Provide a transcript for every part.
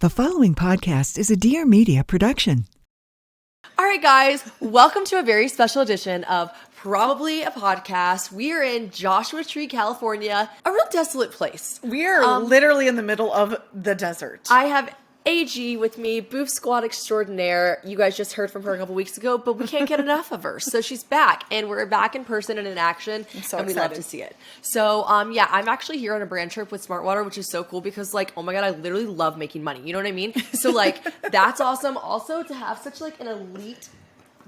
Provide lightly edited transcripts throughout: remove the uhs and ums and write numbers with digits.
The following podcast is a Dear Media production. All right, guys, welcome to a very special edition of Probably a Podcast. We are in Joshua Tree, California, a real desolate place. We are literally in the middle of the desert. I have AG with me, Boof Squad extraordinaire. You guys just heard from her a couple weeks ago, but we can't get enough of her. So she's back, and we're back in person and in action, so and we excited love to see it. So, yeah, I'm actually here on a brand trip with Smartwater, which is so cool because, like, oh my God, I literally love making money. You know what I mean? So, like, that's awesome. Also, to have such, like, an elite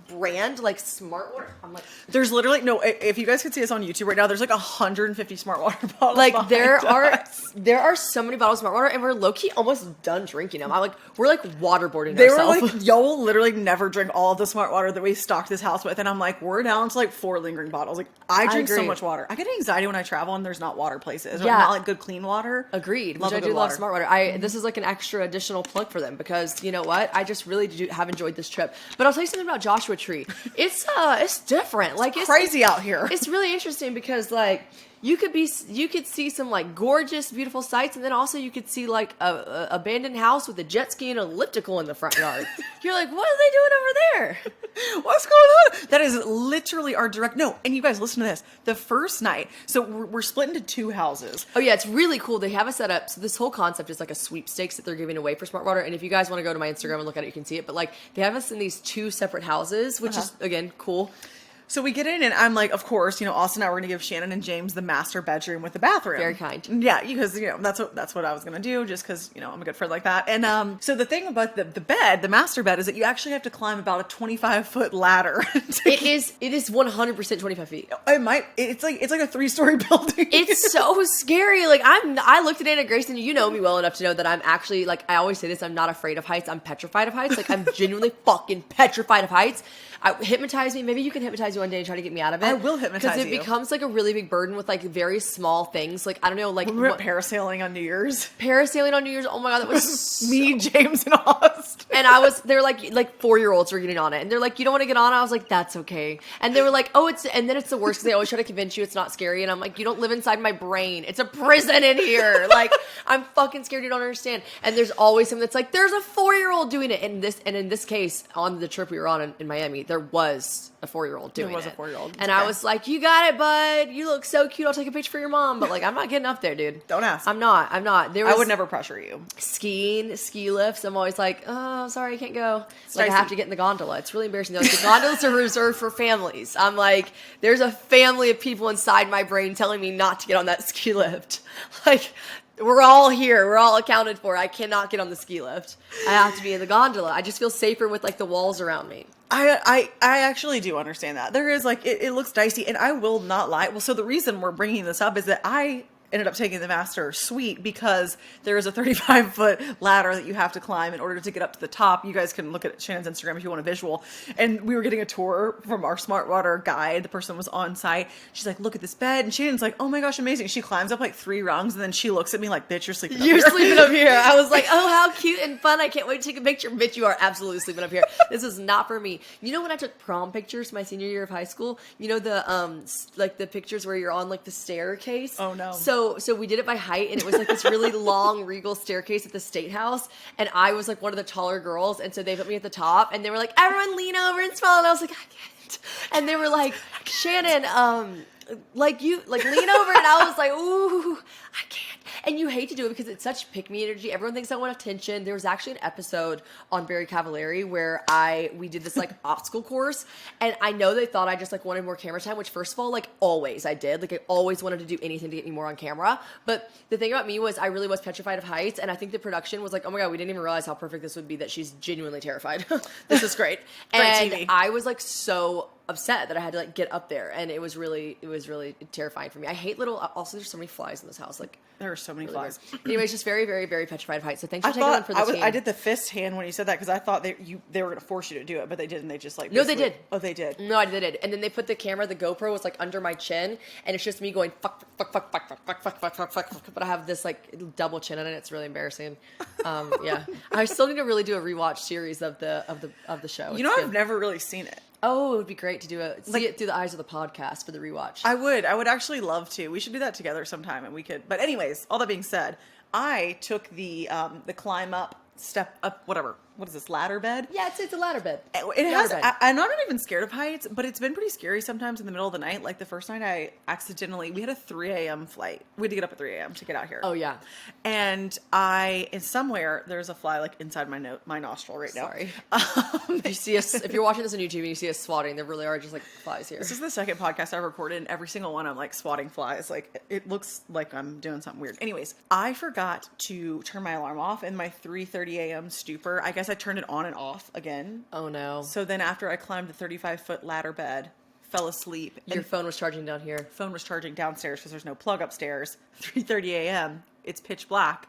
brand like Smartwater. I'm like, there's literally if you guys could see us on YouTube right now, there's like 150 Smartwater bottles. Like there are so many bottles of Smartwater, and we're low-key almost done drinking them. We're like waterboarding ourselves. Were like, y'all will literally never drink all of the Smartwater that we stocked this house with, and I'm like, we're down to like 4 lingering bottles. Like I drink so much water. I get anxiety when I travel and there's not water places. Yeah, not like good clean water. Agreed. Which I do love Smartwater. This is like an extra additional plug for them because you know what? I just really have enjoyed this trip. But I'll tell you something about Joshua Tree. It's different. Like it's crazy out here. It's really interesting because like you could see some like gorgeous, beautiful sights, and then also you could see like a abandoned house with a jet ski and an elliptical in the front yard. You're like, what are they doing over there? What's going on? That is literally our direct. No, and you guys listen to this. The first night, so we're split into 2 houses. Oh yeah, it's really cool. They have us set up. So this whole concept is like a sweepstakes that they're giving away for Smartwater. And if you guys want to go to my Instagram and look at it, you can see it. But like they have us in these 2 separate houses, which is again cool. So we get in, and I'm like, of course, Austin and I were going to give Shannon and James the master bedroom with the bathroom. Very kind. Yeah, because, that's what I was going to do, just because, I'm a good friend like that. And so the thing about the bed, the master bed, is that you actually have to climb about a 25-foot ladder. It is 100% 25 feet. It's like a 3-story building. It's so scary. Like, I looked at Anna Grace, and you know me well enough to know that I'm actually, like, I always say this, I'm not afraid of heights, I'm petrified of heights. Like, I'm genuinely fucking petrified of heights. Hypnotize me. Maybe you can hypnotize me one day and try to get me out of it. I will hypnotize you. Because it becomes like a really big burden with like very small things. Like, I don't know, like... We went parasailing on New Year's. Oh my God, that was me, James, and Austin. And they're like 4-year-olds were getting on it. And they're like, you don't want to get on? I was like, that's okay. And they were like, and then it's the worst because they always try to convince you it's not scary. And I'm like, you don't live inside my brain. It's a prison in here. Like, I'm fucking scared you don't understand. And there's always something that's like, there's a 4-year-old doing it. And in this case, on the trip we were on in Miami, there was a 4-year-old doing it. There was a 4-year-old. And I was like, you got it, bud. You look so cute. I'll take a picture for your mom. But like, I'm not getting up there, dude. Don't ask. I'm not. I would never pressure you. Skiing, ski lifts. I'm always like, oh, sorry, I can't go. Like, I have to get in the gondola. It's really embarrassing. Though. The gondolas are reserved for families. I'm like, there's a family of people inside my brain telling me not to get on that ski lift. Like, we're all here. We're all accounted for. I cannot get on the ski lift. I have to be in the gondola. I just feel safer with like the walls around me. I actually do understand that. There is like, it looks dicey, and I will not lie. Well, so the reason we're bringing this up is that I ended up taking the master suite because there is a 35-foot ladder that you have to climb in order to get up to the top. You guys can look at Shannon's Instagram if you want a visual. And we were getting a tour from our Smartwater guide. The person was on site. She's like, look at this bed. And Shannon's like, oh my gosh, amazing. She climbs up like 3 rungs, and then she looks at me like, bitch, you're sleeping up here. You're sleeping up here. I was like, oh, how cute and fun. I can't wait to take a picture. Bitch, you are absolutely sleeping up here. This is not for me. You know when I took prom pictures my senior year of high school? You know the pictures where you're on like the staircase? Oh no. So we did it by height, and it was like this really long regal staircase at the State House, and I was like one of the taller girls, and so they put me at the top, and they were like, everyone lean over and smile, and I was like, I can't. And they were like, Shannon, like you, like lean over, and I was like, ooh, I can't. And you hate to do it because it's such pick-me energy. Everyone thinks I want attention. There was actually an episode on Barry Cavallari where we did this like obstacle course, and I know they thought I just like wanted more camera time, which first of all, like always I did. Like I always wanted to do anything to get me more on camera. But the thing about me was I really was petrified of heights, and I think the production was like, oh my God, we didn't even realize how perfect this would be, that she's genuinely terrified. This is great. And TV. I was like so upset that I had to like get up there, and it was really terrifying for me. I hate also there's so many flies in this house. Like there are so many flies. Anyways, just very, very, very petrified of heights. So thanks for taking one for the team. I did the fist hand when you said that because I thought they were going to force you to do it, but they didn't. They just like no, they did. Oh, they did. No, they did. And then they put the camera, the GoPro was like under my chin, and it's just me going fuck. But I have this like double chin on it. It's really embarrassing. Yeah, I still need to really do a rewatch series of the show. You know, I've never really seen it. Oh, it would be great to do see it through the eyes of the podcast for the rewatch. I would actually love to. We should do that together sometime, and we could. But anyways, all that being said, I took the climb up step up, whatever. What is this, ladder bed? Yeah, it's a ladder bed. It has, I'm not even scared of heights, but it's been pretty scary sometimes in the middle of the night. Like the first night I accidentally, we had a 3 a.m. flight. We had to get up at 3 a.m. to get out here. Oh, yeah. And in somewhere, there's a fly like inside my nostril right now. Sorry. If you see us, if you're watching this on YouTube and you see us swatting, there really are just like flies here. This is the second podcast I've recorded, and every single one I'm like swatting flies. Like it looks like I'm doing something weird. Anyways, I forgot to turn my alarm off in my 3:30 a.m. stupor. I guess I turned it on and off again. Oh no. So then after I climbed the 35-foot ladder bed, fell asleep. Your phone was charging down here. Phone was charging downstairs because there's no plug upstairs. 3:30 a.m. It's pitch black.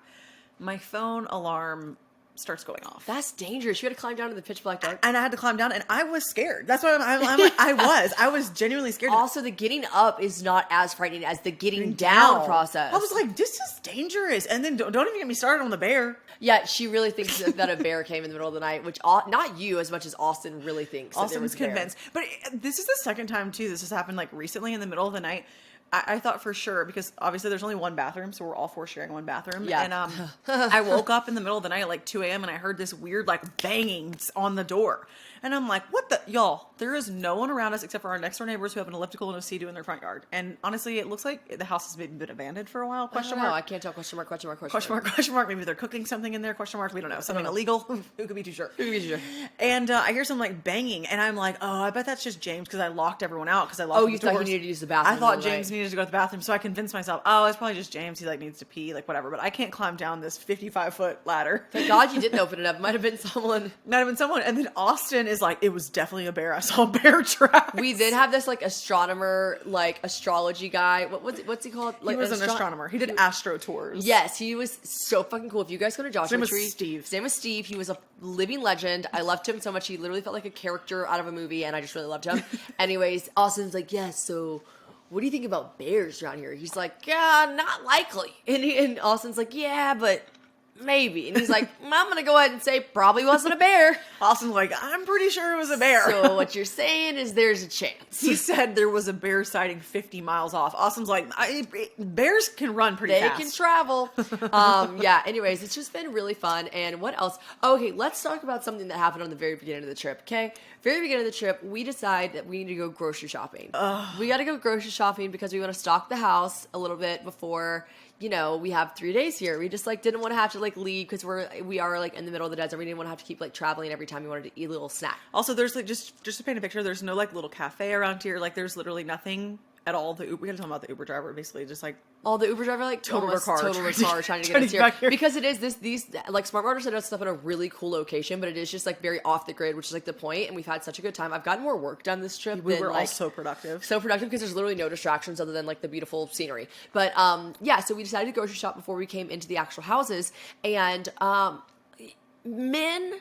My phone alarm starts going off. That's dangerous. You had to climb down to the pitch black dark. And I had to climb down, and I was scared. That's why I was genuinely scared. Also, the getting up is not as frightening as the getting down process. I was like, this is dangerous. And then don't even get me started on the bear. Yeah, she really thinks that a bear came in the middle of the night, which not you as much as Austin really thinks. Austin's convinced. But this is the second time, too, this has happened like recently in the middle of the night. I thought for sure, because obviously there's only one bathroom, so we're all four sharing one bathroom. Yeah. And I woke up in the middle of the night at like 2 a.m. and I heard this weird like banging on the door. And I'm like, what the? Y'all, there is no one around us except for our next door neighbors who have an elliptical and a Sea-Doo in their front yard. And honestly, it looks like the house has been abandoned for a while. Question mark. I can't tell. Question mark. Maybe they're cooking something in there. Question mark. We don't know. Something illegal. Who could be too sure? And I hear some like banging, and I'm like, oh, I bet that's just James because I locked everyone out because I locked. Oh, you thought you needed to use the bathroom? I thought James needed to go to the bathroom, so I convinced myself, oh, it's probably just James. He like needs to pee, like whatever. But I can't climb down this 55-foot ladder. Thank God you didn't open it up. It might have been someone. And then Austin is like, it was definitely a bear. I saw bear tracks. We did have this like astronomer, like astrology guy. What's he called? Like, he was an astronomer. He did astro tours. Yes, he was so fucking cool. If you guys go to Joshua Tree, His name was Steve. He was a living legend. I loved him so much. He literally felt like a character out of a movie, and I just really loved him. Anyways, Austin's like, yes, so what do you think about bears around here? He's like, yeah, not likely. And Austin's like, yeah, but maybe. And he's like, I'm going to go ahead and say probably wasn't a bear. Austin's like, I'm pretty sure it was a bear. So what you're saying is there's a chance. He said there was a bear sighting 50 miles off. Austin's like, bears can run pretty fast. They can travel. Yeah, anyways, it's just been really fun. And what else? Okay, let's talk about something that happened on the very beginning of the trip, okay? Very beginning of the trip, we decide that we need to go grocery shopping. We got to go grocery shopping because we want to stock the house a little bit before, we have 3 days here. We just like didn't want to have to like leave because we are like in the middle of the desert. We didn't want to have to keep like traveling every time we wanted to eat a little snack. Also, there's like just to paint a picture, there's no like little cafe around here. Like there's literally nothing at all. We gotta talk about the Uber driver, basically just like the Uber driver like total car trying to get us here because it is these like Smart Water set us up in a really cool location, but it is just like very off the grid, which is like the point. And we've had such a good time. I've gotten more work done this trip. We were all so productive because there's literally no distractions other than like the beautiful scenery. But yeah, so we decided to grocery shop before we came into the actual houses, and men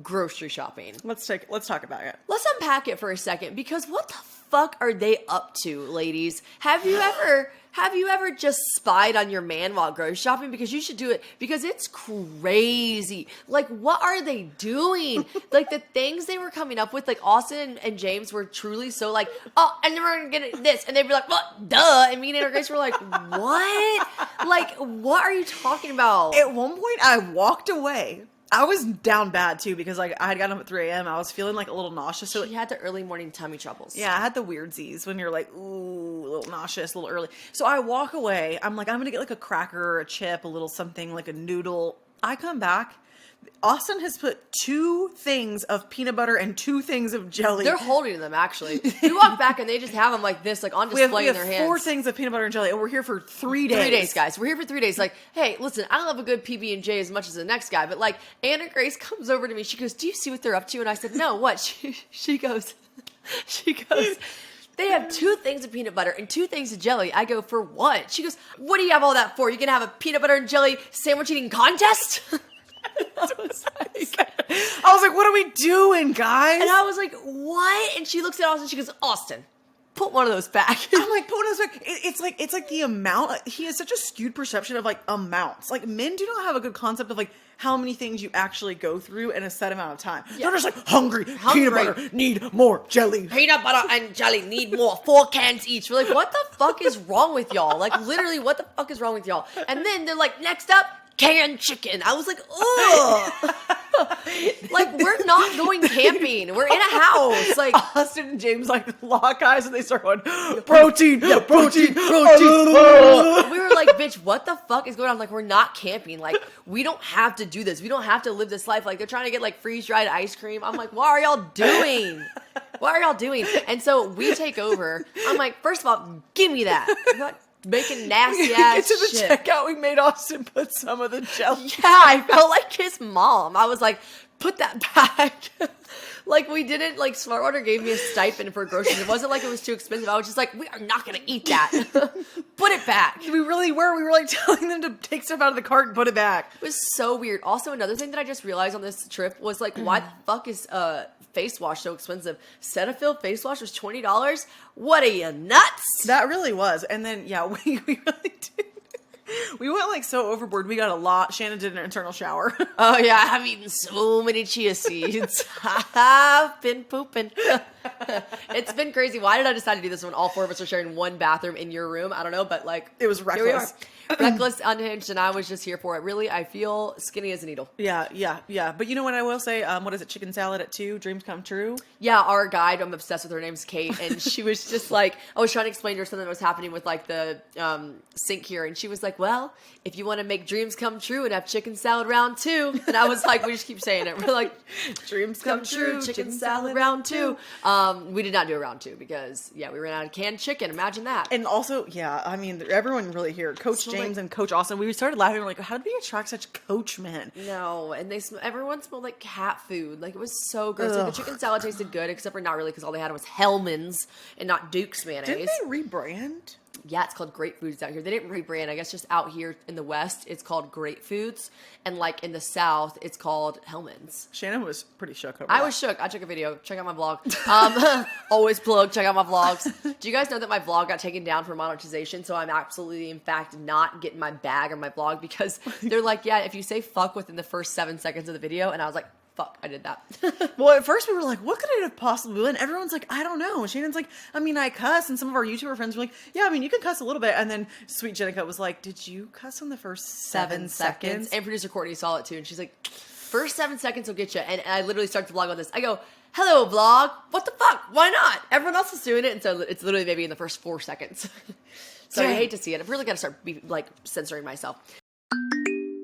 grocery shopping. Let's talk about it. Let's unpack it for a second, because what the fuck are they up to, ladies? Have you ever just spied on your man while grocery shopping? Because you should do it, because it's crazy. Like, what are they doing? Like, the things they were coming up with, like Austin and James were truly so like, oh, and then we're gonna get this, and they'd be like, what? Duh. And me and Grace were like, what? Like, what are you talking about? At one point, I walked away. I was down bad too because like I had gotten up at 3 a.m. I was feeling like a little nauseous. So she had the early morning tummy troubles. Yeah, I had the weirdsies when you're like, ooh, a little nauseous, a little early. So I walk away. I'm like, I'm going to get like a cracker or a chip, a little something like a noodle. I come back. Austin has put 2 things of peanut butter and 2 things of jelly. They're holding them, actually. We walk back and they just have them like this, like on display in their hands. We have 4 things of peanut butter and jelly, and we're here for 3 days. 3 days, guys. We're here for 3 days. Like, hey, listen, I love a good PB&J as much as the next guy, but like, Anna Grace comes over to me. She goes, do you see what they're up to? And I said, no, what? She goes, they have 2 things of peanut butter and 2 things of jelly. I go, for what? She goes, what do you have all that for? You gonna have a peanut butter and jelly sandwich eating contest? I was like, what are we doing, guys? And I was like, what? And she looks at Austin. She goes, Austin, put one of those back. I'm like, put one of those back. It's like the amount. He has such a skewed perception of like amounts. Like, men do not have a good concept of like how many things you actually go through in a set amount of time. Yeah. They're just like hungry. Peanut butter, need more jelly. Peanut butter and jelly, need more. 4 cans each. We're like, what the fuck is wrong with y'all? Like, literally, what the fuck is wrong with y'all? And then they're like, next up, canned chicken. I was like, ugh. Like, we're not going camping. We're in a house. Like, Austin and James like lock eyes and they start going, protein, protein, protein. we were like, bitch, what the fuck is going on? Like, we're not camping. Like, we don't have to do this. We don't have to live this life. Like, they're trying to get like freeze-dried ice cream. I'm like, what are y'all doing? What are y'all doing? And so we take over. I'm like, first of all, give me that. I'm not making nasty ass Get to the shit. checkout. We made Austin put some of the jelly. Yeah, I felt like his mom. I was like, put that back. Like, we didn't, like, Smartwater gave me a stipend for groceries. It wasn't like it was too expensive. I was just like, we are not going to eat that. Put it back. We really were. We were like telling them to take stuff out of the cart and put it back. It was so weird. Also, another thing that I just realized on this trip was, like, why the fuck is face wash so expensive? Cetaphil face wash was $20. What are you, nuts? That really was. And then, yeah, we really did. We went like so overboard. We got a lot. Shannon did an internal shower. Oh, yeah, I've eaten so many chia seeds. I've been pooping. It's been crazy. Why did I decide to do this when all four of us are sharing one bathroom in your room? I don't know, but like, It was here we are. reckless. Reckless, unhinged, and I was just here for it. Really, I feel skinny as a needle. Yeah. But you know what I will say? What is it? Chicken salad at 2? Dreams come true? Yeah, our guide, I'm obsessed with her. Name's Kate, and she was just like, I was trying to explain to her something that was happening with like the sink here, and she was like, well, if you want to make dreams come true and have chicken salad round 2, and I was like, we just keep saying it. We're like, Dreams come true, chicken salad round 2. We did not do a round 2 because, yeah, we ran out of canned chicken. Imagine that. And also, yeah, I mean, everyone really here, Coach James and Coach Austin, we started laughing. We're like, how did we attract such coach men? No, and everyone smelled like cat food. Like, it was so gross. Like, the chicken salad tasted good, except for not really, because all they had was Hellman's and not Duke's mayonnaise. Didn't they rebrand? Yeah, it's called Great Foods out here. They didn't rebrand. I guess just out here in the West, it's called Great Foods. And like in the South, it's called Hellman's. Shannon was pretty shook over I that. was shook. I took a video. Check out my vlog. Always plug. Check out my vlogs. Do you guys know that my vlog got taken down for monetization? So I'm absolutely, in fact, not getting my bag on my vlog because they're like, yeah, if you say fuck within the first 7 seconds of the video. And I was like, fuck, I did that. Well, at first we were like, what could it have possibly been? Everyone's like, I don't know. And Shannon's like, I mean, I cuss. And some of our YouTuber friends were like, yeah, I mean, you can cuss a little bit. And then Sweet Jenica was like, did you cuss on the first 7 seconds? And producer Courtney saw it too. And she's like, first 7 seconds will get you. And I literally start the vlog on this. I go, hello, vlog. What the fuck? Why not? Everyone else is doing it. And so it's literally maybe in the first 4 seconds. So I hate to see it. I've really got to start censoring myself.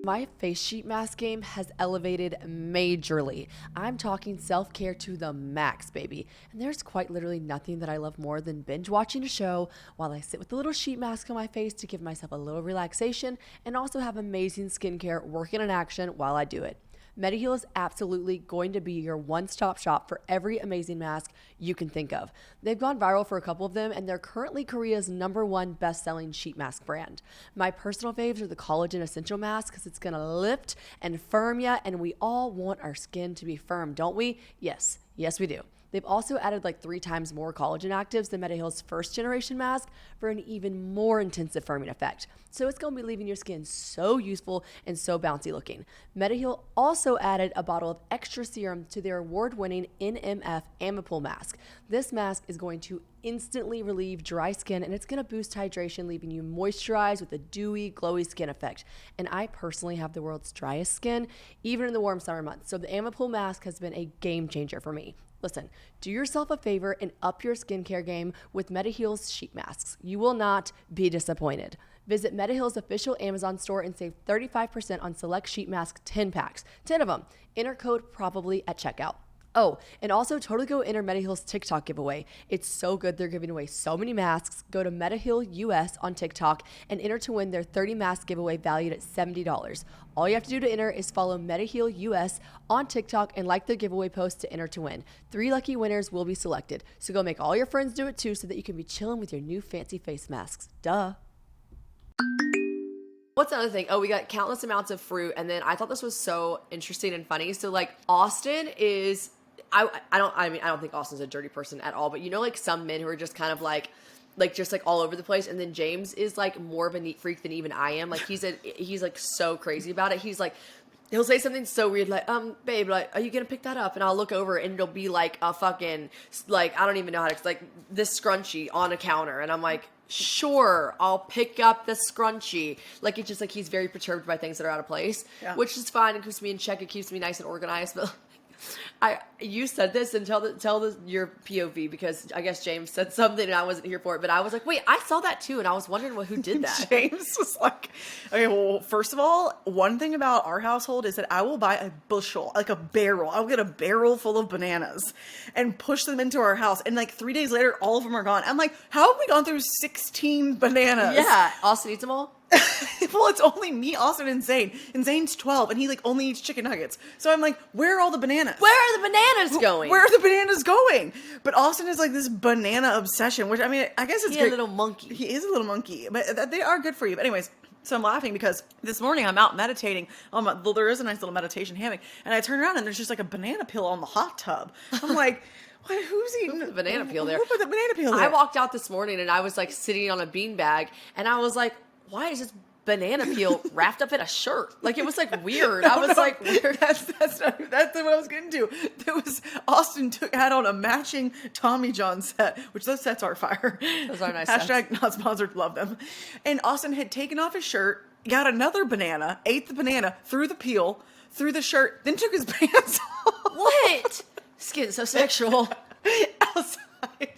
My face sheet mask game has elevated majorly. I'm talking self-care to the max, baby. And there's quite literally nothing that I love more than binge watching a show while I sit with a little sheet mask on my face to give myself a little relaxation and also have amazing skincare working in action while I do it. Mediheal is absolutely going to be your one-stop shop for every amazing mask you can think of. They've gone viral for a couple of them, and they're currently Korea's #1 best-selling sheet mask brand. My personal faves are the Collagen Essential Mask because it's going to lift and firm you, and we all want our skin to be firm, don't we? Yes, we do. They've also added like 3 times more collagen actives than Mediheal's first generation mask for an even more intensive firming effect. So it's going to be leaving your skin so useful and so bouncy looking. Mediheal also added a bottle of extra serum to their award-winning NMF Amipool mask. This mask is going to instantly relieve dry skin, and it's going to boost hydration, leaving you moisturized with a dewy, glowy skin effect. And I personally have the world's driest skin, even in the warm summer months. So the Amipool mask has been a game changer for me. Listen, do yourself a favor and up your skincare game with Mediheal's sheet masks. You will not be disappointed. Visit Mediheal's official Amazon store and save 35% on select sheet mask 10 packs. 10 of them. Enter code PROBABLY at checkout. Oh, and also totally go enter Mediheal's TikTok giveaway. It's so good. They're giving away so many masks. Go to Mediheal US on TikTok and enter to win their 30 mask giveaway valued at $70. All you have to do to enter is follow Mediheal US on TikTok and like their giveaway post to enter to win. 3 lucky winners will be selected. So go make all your friends do it too so that you can be chilling with your new fancy face masks. Duh. What's another thing? Oh, we got countless amounts of fruit. And then I thought this was so interesting and funny. So like Austin is... I don't think Austin's a dirty person at all, but you know, like some men who are just kind of like just like all over the place. And then James is like more of a neat freak than even I am. Like he's like so crazy about it. He's like, He'll say something so weird, like, babe, like, are you gonna pick that up? And I'll look over and it'll be like a fucking, like, I don't even know how to, like, this scrunchie on a counter. And I'm like, sure, I'll pick up the scrunchie. Like, it's just like he's very perturbed by things that are out of place, which is fine. It keeps me in check. It keeps me nice and organized. But you said this, and tell your POV, because I guess James said something and I wasn't here for it. But I was like, wait, I saw that too, and I was wondering who did that. James was like, okay, well, first of all, one thing about our household is that I will buy a bushel, like a barrel. I'll get a barrel full of bananas and push them into our house. And like 3 days later, all of them are gone. I'm like, how have we gone through 16 bananas? Yeah, Austin eats them all? Well, it's only me, Austin, and Zane. And Zane's 12, and he like only eats chicken nuggets. So I'm like, where are all the bananas? Where are the bananas going? Where are the bananas going? But Austin has like this banana obsession, which I mean, I guess it's He's a little monkey. He is a little monkey, but they are good for you. But anyways, so I'm laughing because this morning I'm out meditating. There is a nice little meditation hammock, and I turn around and there's just like a banana peel on the hot tub. I'm like, what, who's eating the banana peel there? Who put the banana peel there? I walked out this morning and I was like sitting on a beanbag, and I was like, why is this banana peel wrapped up in a shirt? Like, it was like weird. I was like, weird. That's what I was getting to. There was Austin had on a matching Tommy John set, which those sets are fire. Those are nice Hashtag sets. not sponsored, love them. And Austin had taken off his shirt, got another banana, ate the banana, threw the peel, threw the shirt, then took his pants off. What? It's getting so sexual. Outside.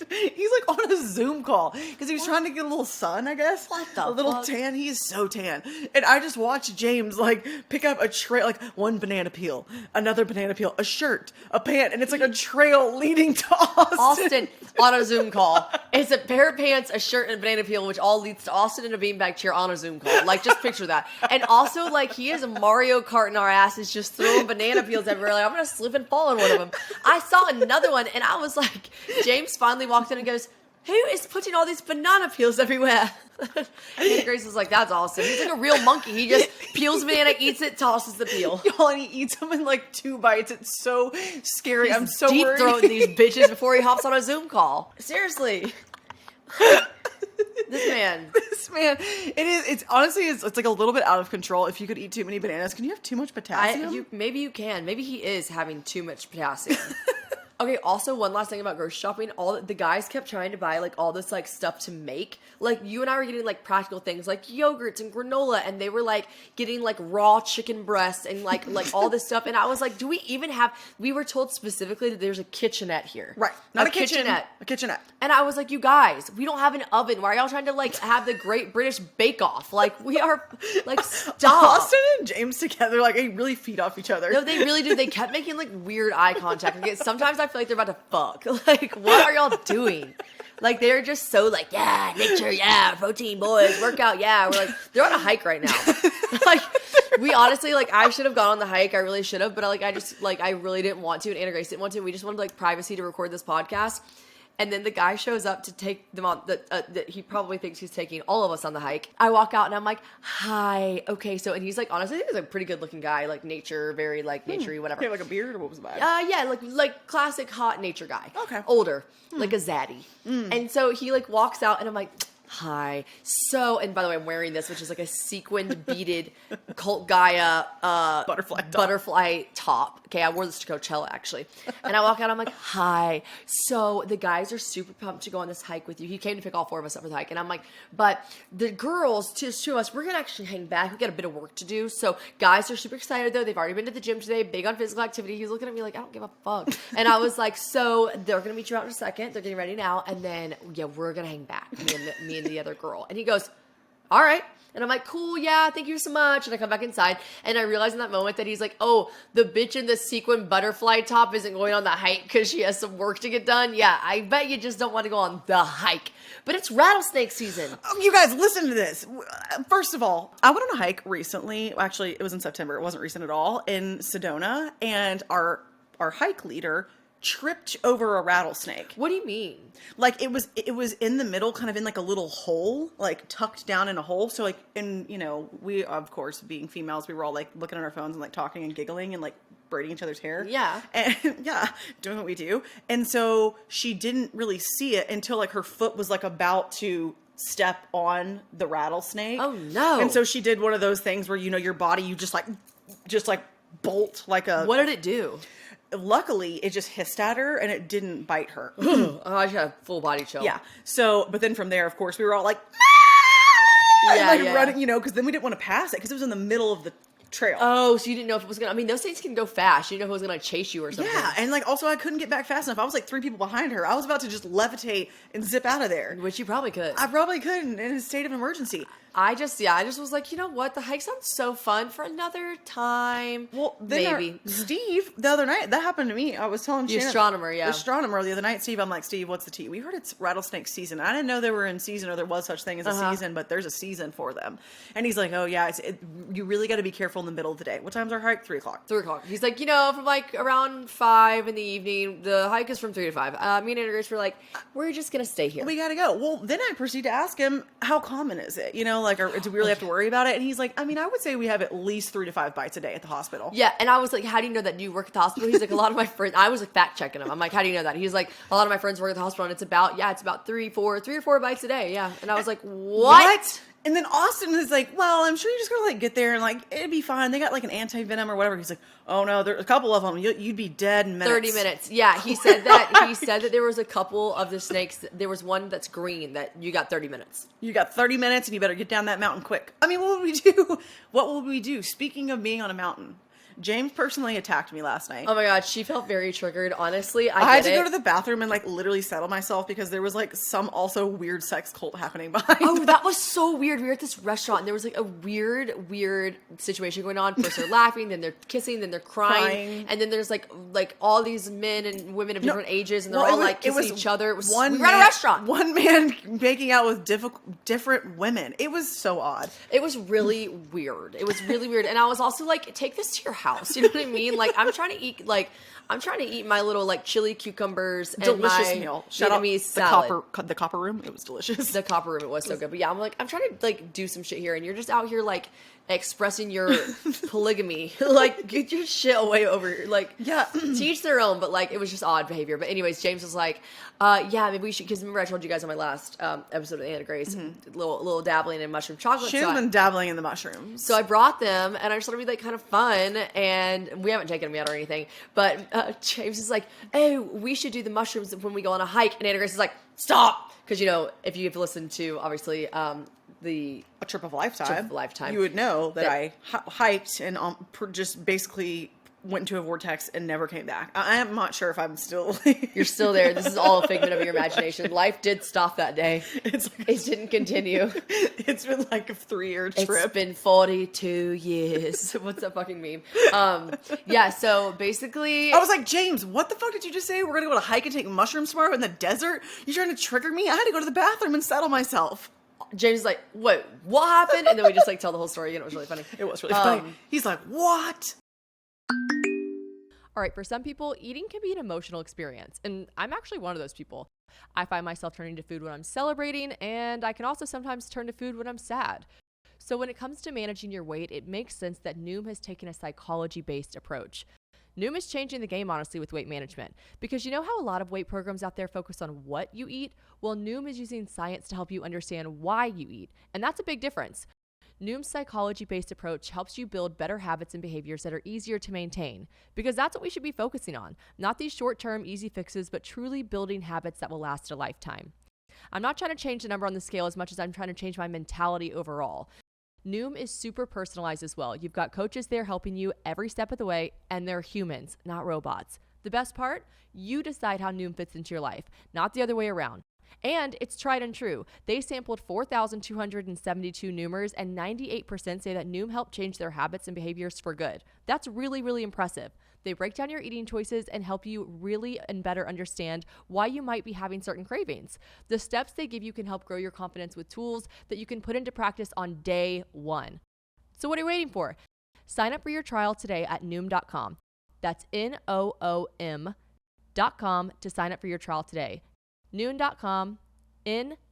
He's like on a Zoom call because he was trying to get a little sun, I guess. What the A little fuck? tan. He is so tan. And I just watched James like pick up a tray, like one banana peel, another banana peel, a shirt, a pant, and it's like a trail leading to Austin. Austin on a Zoom call. It's a pair of pants, a shirt, and a banana peel, which all leads to Austin in a beanbag chair on a Zoom call. Like, just picture that. And also, like, he is a Mario Kart in our asses, just throwing banana peels everywhere. Like, I'm going to slip and fall on one of them. I saw another one, and I was like, James finally walked in and goes, who is putting all these banana peels everywhere? And Grace was like, that's awesome. He's like a real monkey. He just peels a banana, eats it, tosses the peel. Y'all, and he eats them in like 2 bites. It's so scary. I'm so deep worried. throwing these bitches before he hops on a Zoom call. Seriously. This man, it's honestly, it's like a little bit out of control. If you could eat too many bananas, can you have too much potassium? maybe you can. Maybe he is having too much potassium. Okay, also one last thing about grocery shopping. All the guys kept trying to buy like all this like stuff to make. Like, you and I were getting like practical things like yogurts and granola, and they were like getting like raw chicken breasts and like all this stuff. And I was like, do we even have? We were told specifically that there's a kitchenette here, Right? Not a kitchenette. A kitchenette. And I was like, you guys, we don't have an oven. Why are y'all trying to like have the Great British Bake Off? Like, we are like, stop. Austin and James together like they really feed off each other. No, they really do. They kept making like weird eye contact. Like, sometimes I feel like they're about to fuck. Like, what are y'all doing? Like, they're just so like, yeah, nature, yeah, protein, boys, workout, yeah. We're like, they're on a hike right now. Like, we honestly, like, I should have gone on the hike. I really should have, but I really didn't want to, and Anna Grace didn't want to. We just wanted like privacy to record this podcast. And then the guy shows up to take them on. He probably thinks he's taking all of us on the hike. I walk out and I'm like, hi. Okay, so, and he's like, honestly, he's a pretty good looking guy, like nature, very like naturey, whatever. Okay, like a beard, or what was that? Yeah, like classic hot nature guy. Okay. Older, like a zaddy. And so he like walks out and I'm like, hi. So, and by the way, I'm wearing this, which is like a sequined beaded Cult Gaia butterfly top. Okay, I wore this to Coachella actually. And I walk out, I'm like, hi. So the guys are super pumped to go on this hike with you. He came to pick all 4 of us up for the hike. And I'm like, but the girls, just 2 of us, we're going to actually hang back. We got a bit of work to do. So guys are super excited though. They've already been to the gym today, big on physical activity. He's looking at me like, I don't give a fuck. And I was like, so they're going to meet you out in a second. They're getting ready now. And then, yeah, we're going to hang back, me and the other girl. And he goes, all right. And I'm like, cool, yeah, thank you so much. And I come back inside, and I realize in that moment that he's like, oh, the bitch in the sequin butterfly top isn't going on the hike because she has some work to get done. Yeah, I bet you just don't want to go on the hike. But it's rattlesnake season. Oh, you guys, listen to this. First of all, I went on a hike recently. Actually, it was in September. It wasn't recent at all, in Sedona. And our hike leader tripped over a rattlesnake. What do you mean? Like, it was in the middle, kind of in like a little hole, like tucked down in a hole. So like, and you know, we, of course, being females, we were all like looking at our phones and like talking and giggling and like braiding each other's hair. Yeah. And yeah, doing what we do. And so she didn't really see it until like her foot was like about to on the rattlesnake. Oh no. And so she did one of those things where, you know, your body, you just like bolt like a. What did it do? Luckily, it just hissed at her and it didn't bite her. Oh, I just had a full body chill. Yeah. So, but then from there, of course, we were all like, running, because then we didn't want to pass it because it was in the middle of the trail. Oh, so you didn't know if it was going to, I mean, those things can go fast. You didn't know if it was going to chase you or something. Yeah, and also I couldn't get back fast enough. I was 3 people behind her. I was about to just levitate and zip out of there. Which you probably could. I probably couldn't in a state of emergency. I just was like, you know what? The hike sounds so fun for another time. Well, then maybe. Steve, the other night, that happened to me. I was telling The Shannon, astronomer, the astronomer the other night, Steve, I'm like, Steve, what's the tea? We heard it's rattlesnake season. I didn't know they were in season or there was such thing as a season, but there's a season for them. And he's like, oh yeah, you really got to be careful in the middle of the day. What time's our hike? 3 o'clock. 3 o'clock. He's like, from around 5 in the evening, the hike is from 3 to 5. Me and Grace were like, we're just going to stay here. We got to go. Well, then I proceed to ask him, how common is it? Do we really have to worry about it? And he's like, I mean, I would say we have at least 3 to 5 bites a day at the hospital. Yeah, and I was like, how do you know that? Do you work at the hospital? He's like, a lot of my friends, I was fact checking him. I'm like, how do you know that? He's like, a lot of my friends work at the hospital and it's about 3 or 4 bites a day. Yeah. And I was like, what? And then Austin was like, well, I'm sure you just gotta get there and it'd be fine. They got an anti-venom or whatever. He's like, oh no, there's a couple of them. You'd be dead in minutes. 30 minutes. Yeah, he said that. He said that there was a couple of the snakes. There was one that's green that you got 30 minutes. You got 30 minutes and you better get down that mountain quick. I mean, what would we do? What would we do? Speaking of being on a mountain, James personally attacked me last night. Oh my God, she felt very triggered. Honestly, I had to go to the bathroom and literally settle myself because there was some also weird sex cult happening behind. Oh, that was so weird. We were at this restaurant and there was a weird situation going on. First they're laughing, then they're kissing, then they're crying. And then there's all these men and women of different ages and they're all kissing each other. We were at a restaurant. One man making out with different women. It was so odd. It was really weird. And I was also like, take this to your house. You know what I mean? I'm trying to eat my little chili cucumbers and delicious my meal. Shout Vietnamese out salad. The copper room. It was delicious. The copper room, it was so good. But yeah, I'm trying to do some shit here and you're just out here expressing your polygamy. Get your shit away over yeah. To each their own, but it was just odd behavior. But anyways, James was like, yeah, maybe we should, because remember I told you guys on my last episode of Anna Grace, little dabbling in mushroom chocolate. She's been dabbling in the mushrooms. So I brought them and I just thought it'd be kind of fun, and we haven't taken them yet or anything, but James is like, hey, we should do the mushrooms when we go on a hike, and Anna Grace is like, stop, because if you've listened to obviously A Trip of a Lifetime, you would know that I hiked and just basically went into a vortex and never came back. I am not sure if I'm still... You're still there. This is all a figment of your imagination. Life did stop that day. It didn't continue. It's been a 3-year trip. It's been 42 years. What's that fucking meme? Yeah, so basically... I was like, James, what the fuck did you just say? We're going to go to hike and take mushrooms tomorrow in the desert? You trying to trigger me? I had to go to the bathroom and settle myself. James is like, wait, what happened? And then we just tell the whole story again. It was really funny. It was really funny. He's like, what? All right, for some people, eating can be an emotional experience, and I'm actually one of those people. I find myself turning to food when I'm celebrating, and I can also sometimes turn to food when I'm sad. So when it comes to managing your weight, it makes sense that Noom has taken a psychology-based approach. Noom is changing the game, honestly, with weight management. Because you know how a lot of weight programs out there focus on what you eat? Well, Noom is using science to help you understand why you eat, and that's a big difference. Noom's psychology-based approach helps you build better habits and behaviors that are easier to maintain, because that's what we should be focusing on, not these short-term easy fixes, but truly building habits that will last a lifetime. I'm not trying to change the number on the scale as much as I'm trying to change my mentality overall. Noom is super personalized as well. You've got coaches there helping you every step of the way, and they're humans, not robots. The best part? You decide how Noom fits into your life, not the other way around. And it's tried and true. They sampled 4,272 Noomers, and 98% say that Noom helped change their habits and behaviors for good. That's really, really impressive. They break down your eating choices and help you really and better understand why you might be having certain cravings. The steps they give you can help grow your confidence with tools that you can put into practice on day one. So what are you waiting for? Sign up for your trial today at Noom.com. That's Noom.com to sign up for your trial today. Noom.com, Noom.com.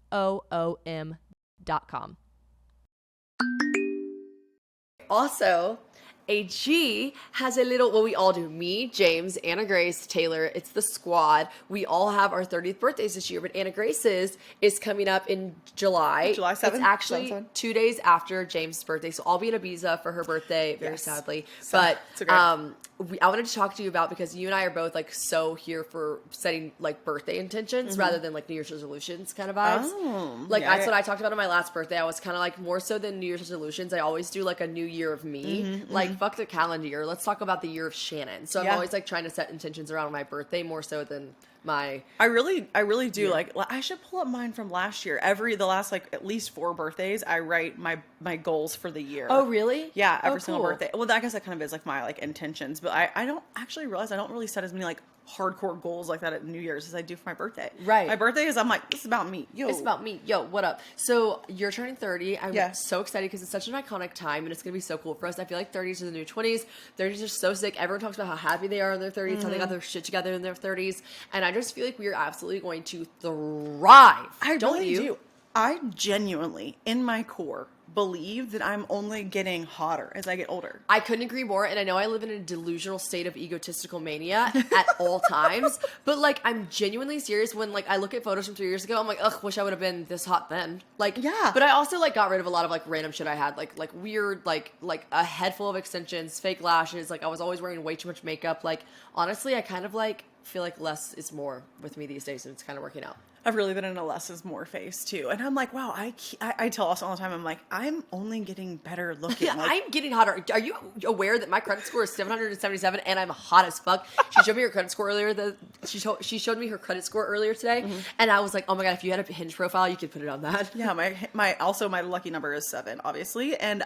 Also, AG has a little, well, we all do. Me, James, Anna Grace, Taylor. It's the squad. We all have our 30th birthdays this year, but Anna Grace's is coming up in July. July 7th. It's actually 7th. 2 days after James' birthday, so I'll be in Ibiza for her birthday, very sadly. So, but it's okay. I wanted to talk to you about, because you and I are both like so here for setting like birthday intentions rather than like New Year's resolutions kind of vibes. Like that's what I talked about on my last birthday. I was kind of like, more so than New Year's resolutions, I always do like a new year of me. Like fuck the calendar year. Let's talk about the year of Shannon. So I'm always like trying to set intentions around my birthday more so than my. I really do like. I should pull up mine from last year. The last like at least 4 birthdays, I write my goals for the year. Oh really? Yeah, every single cool. birthday. Well, I guess that kind of is like my like intentions, but I don't actually realize I don't really set as many like hardcore goals like that at New Year's as I do for my birthday. Right. My birthday is, I'm like, this is about me. Yo. It's about me. Yo, what up? So you're turning 30. I'm Yeah. so excited because it's such an iconic time and it's going to be so cool for us. I feel like 30s are the new 20s. 30s are so sick. Everyone talks about how happy they are in their 30s, how they got their shit together in their 30s. And I just feel like we are absolutely going to thrive. I Don't really you? do. I genuinely, in my core, believe that I'm only getting hotter as I get older. I couldn't agree more, and I know I live in a delusional state of egotistical mania at all times, but like I'm genuinely serious when like I look at photos from 3 years ago, I'm like, ugh, wish I would have been this hot then. Like, Yeah. But I also like got rid of a lot of like random shit I had, like weird, like a head full of extensions, fake lashes. Like I was always wearing way too much makeup. Like honestly, I kind of like feel like less is more with me these days, and it's kind of working out. I've really been in a less is more phase too. And I'm like, wow, I tell Austin all the time, I'm like, I'm only getting better looking. Yeah, Like, I'm getting hotter. Are you aware that my credit score is 777 and I'm hot as fuck? She showed me her credit score earlier. She showed me her credit score earlier today, and I was like, oh my god, if you had a Hinge profile, you could put it on that. yeah, my lucky number is 7, obviously. And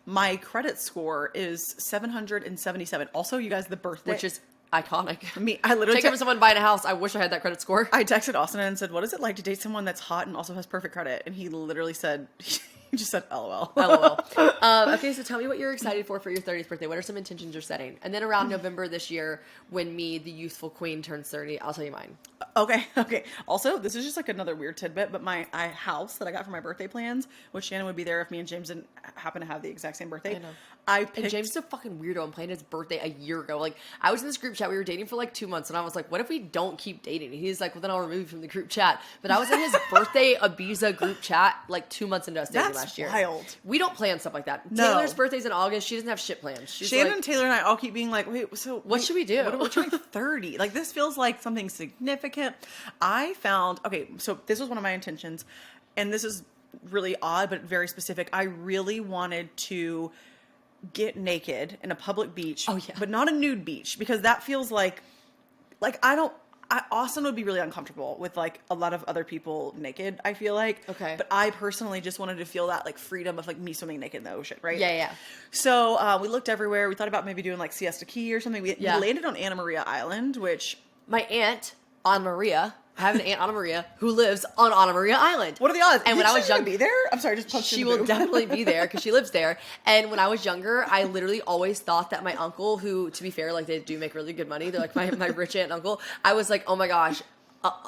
my credit score is 777. Also, you guys, the birthday. Which is iconic. I literally Take it from someone buying a house. I wish I had that credit score. I texted Austin and said, what is it like to date someone that's hot and also has perfect credit? And he literally said, he just said, LOL. LOL. Okay, so tell me what you're excited for your 30th birthday. What are some intentions you're setting? And then around November this year, when me, the youthful queen, turns 30, I'll tell you mine. Okay. Also, this is just like another weird tidbit, but my house that I got for my birthday plans, which Shannon would be there if me and James didn't happen to have the exact same birthday. I know. I picked... And James is a fucking weirdo and planned his birthday a year ago. Like, I was in this group chat. We were dating for like 2 months, and I was like, what if we don't keep dating? And he's like, well, then I'll remove you from the group chat. But I was in his birthday Ibiza group chat like 2 months into us dating last year. That's wild. We don't plan stuff like that. No. Taylor's birthday's in August. She doesn't have shit plans. She's Shannon, like, Taylor, and I all keep being like, wait, so... What should we do? We're turning 30. Like, this feels like something significant. I found... Okay, so this was one of my intentions, and this is really odd, but very specific. I really wanted to get naked in a public beach. Oh, yeah. But not a nude beach, because that feels like Austin would be really uncomfortable with like a lot of other people naked, I feel like. Okay. But I personally just wanted to feel that like freedom of like me swimming naked in the ocean, right? Yeah. So we looked everywhere. We thought about maybe doing like Siesta Key or something. We landed on Anna Maria Island, which... My aunt, Anna Maria, I have an aunt, Anna Maria, who lives on Anna Maria Island. What are the odds? And when I was young, be there? I'm sorry, just punched she you in the will boob. definitely be there because she lives there. And when I was younger, I literally always thought that my uncle, who, to be fair, like they do make really good money. They're like my rich aunt and uncle. I was like, oh my gosh,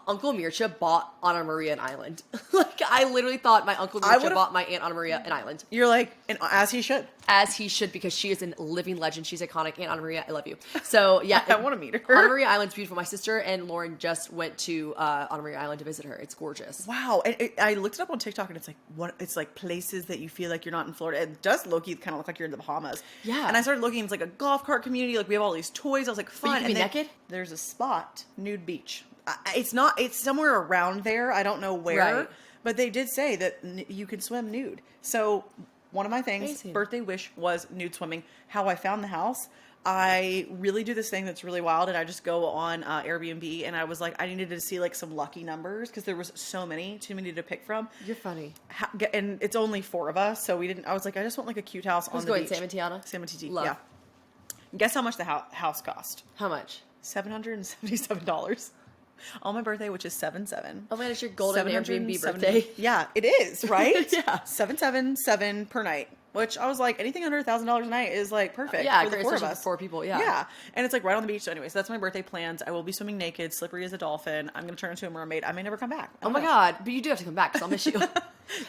Uncle Mircea bought Anna Maria an island. Like I literally thought my Uncle Mircea bought my aunt Anna Maria an island. You're like, and as he should. As he should, because she is a living legend. She's iconic. Aunt Anna Maria, I love you. So yeah, I want to meet her. Anna Maria Island's beautiful. My sister and Lauren just went to Anna Maria Island to visit her. It's gorgeous. Wow. And I looked it up on TikTok, and it's like it's like places that you feel like you're not in Florida. It does low-key kind of look like you're in the Bahamas. Yeah. And I started looking, it's like a golf cart community. Like we have all these toys. I was like, fun. But you can and be then naked? There's a spot, nude beach. It's somewhere around there. I don't know where. Right. But they did say that you can swim nude. So one of my things, Amazing. birthday wish, was nude swimming. How I found the house, I really do this thing that's really wild, and I just go on Airbnb, and I was like, I needed to see like some lucky numbers because there was too many to pick from. You're funny. And it's only 4 of us, so I was like, I just want like a cute house on the beach. Sam and Tiana? Sam and TT, Love. yeah. Guess how much the house cost? How much? $777 on my birthday, which is 7/7. Oh man, it's your golden Airbnb birthday. Yeah, it is, right? Yeah. 777 per night. Which I was like, anything under $1,000 a night is like perfect. Yeah, for the great, 4 of especially us. for 4 people. Yeah. Yeah, and it's like right on the beach. So anyway, so that's my birthday plans. I will be swimming naked, slippery as a dolphin. I'm gonna turn into a mermaid. I may never come back. Oh my god! But you do have to come back because I'll miss you. And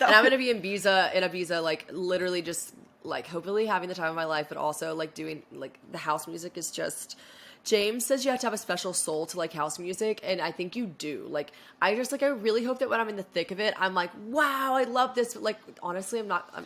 I'm gonna be in Ibiza, like literally just like hopefully having the time of my life, but also like doing like the house music is just. James says you have to have a special soul to like house music, and I think you do. Like, I really hope that when I'm in the thick of it, I'm like, wow, I love this. But like, honestly,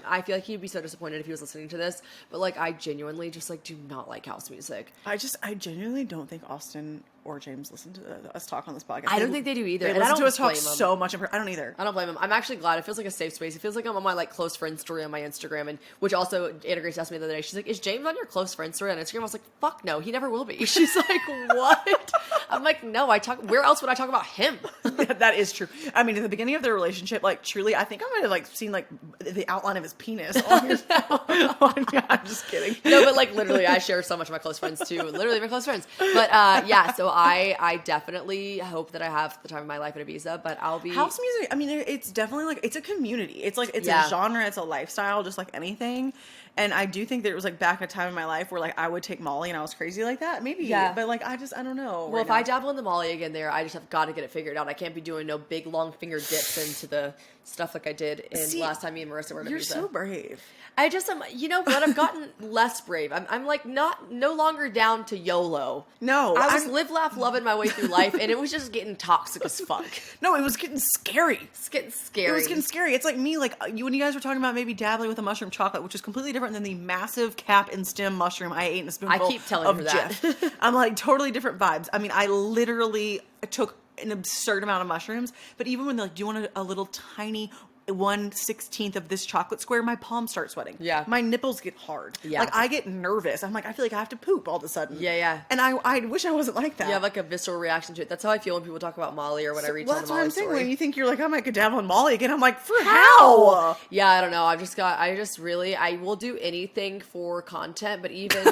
I feel like he'd be so disappointed if he was listening to this. But like, I genuinely just like do not like house music. I genuinely don't think Austin or James listen to us talk on this podcast. I don't think they do either. They and listen I don't to us talk blame them. so much. I don't either. I don't blame him. I'm actually glad. It feels like a safe space. It feels like I'm on my like close friend story on my Instagram, and which also Anna Grace asked me the other day. She's like, "Is James on your close friend story on Instagram?" I was like, "Fuck no, he never will be." She's like, "What?" I'm like, "No, I talk. Where else would I talk about him?" That is true. I mean, in the beginning of their relationship, like truly, I think I might have like seen like the outline of his penis on his. I'm just kidding. No, but like literally, I share so much of my close friends too. Literally, my close friends. But yeah, so I definitely hope that I have the time of my life at Ibiza. But I'll be house music. I mean, it's definitely like it's a community. It's like it's Yeah. a genre. It's a lifestyle, just like anything. And I do think that it was like back a time in my life where like I would take Molly and I was crazy like that. Maybe, Yeah. But like I don't know. Well, if I dabble in the Molly again there, I just have got to get it figured out. I can't be doing no big long finger dips into the stuff like I did in last time me and Marissa were at You're Ibiza. so brave. I just am, you know what? I've gotten less brave. I'm like no longer down to YOLO. No, I was live, laugh, loving my way through life, and it was just getting toxic as fuck. No, it was getting scary. It's getting scary. It was getting scary. It's like me, like when you guys were talking about maybe dabbling with a mushroom chocolate, which is completely different than the massive cap and stem mushroom I ate in a spoonful I keep telling of her that. Jif. I'm like totally different vibes. I mean, I literally took an absurd amount of mushrooms, but even when they're like, do you want a little tiny 1/16 of this chocolate square, my palms start sweating. Yeah. My nipples get hard. Yeah. Like I get nervous. I'm like, I feel like I have to poop all of a sudden. Yeah. And I wish I wasn't like that. You have like a visceral reaction to it. That's how I feel when people talk about Molly or when I read Well, the that's what Molly I'm saying. story. When you think you're like, I might go dabble in Molly again, I'm like, for how? Yeah, I don't know. I will do anything for content, but even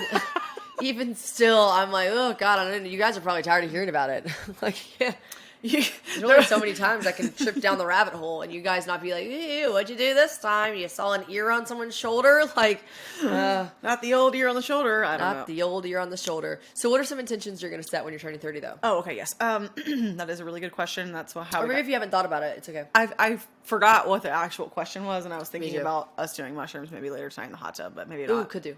even still, I'm like, oh God, I don't know. You guys are probably tired of hearing about it. Like, yeah. There's only so many times I can trip down the rabbit hole and you guys not be like, ew, what'd you do this time? You saw an ear on someone's shoulder? Like, Not the old ear on the shoulder. I don't know. not the old ear on the shoulder. So what are some intentions you're going to set when you're turning 30 though? Oh, okay, yes. That is a really good question. That's how Or maybe if you haven't thought about it, it's okay. I forgot what the actual question was, and I was thinking too. about us doing mushrooms maybe later tonight in the hot tub, but maybe Ooh, not. could do.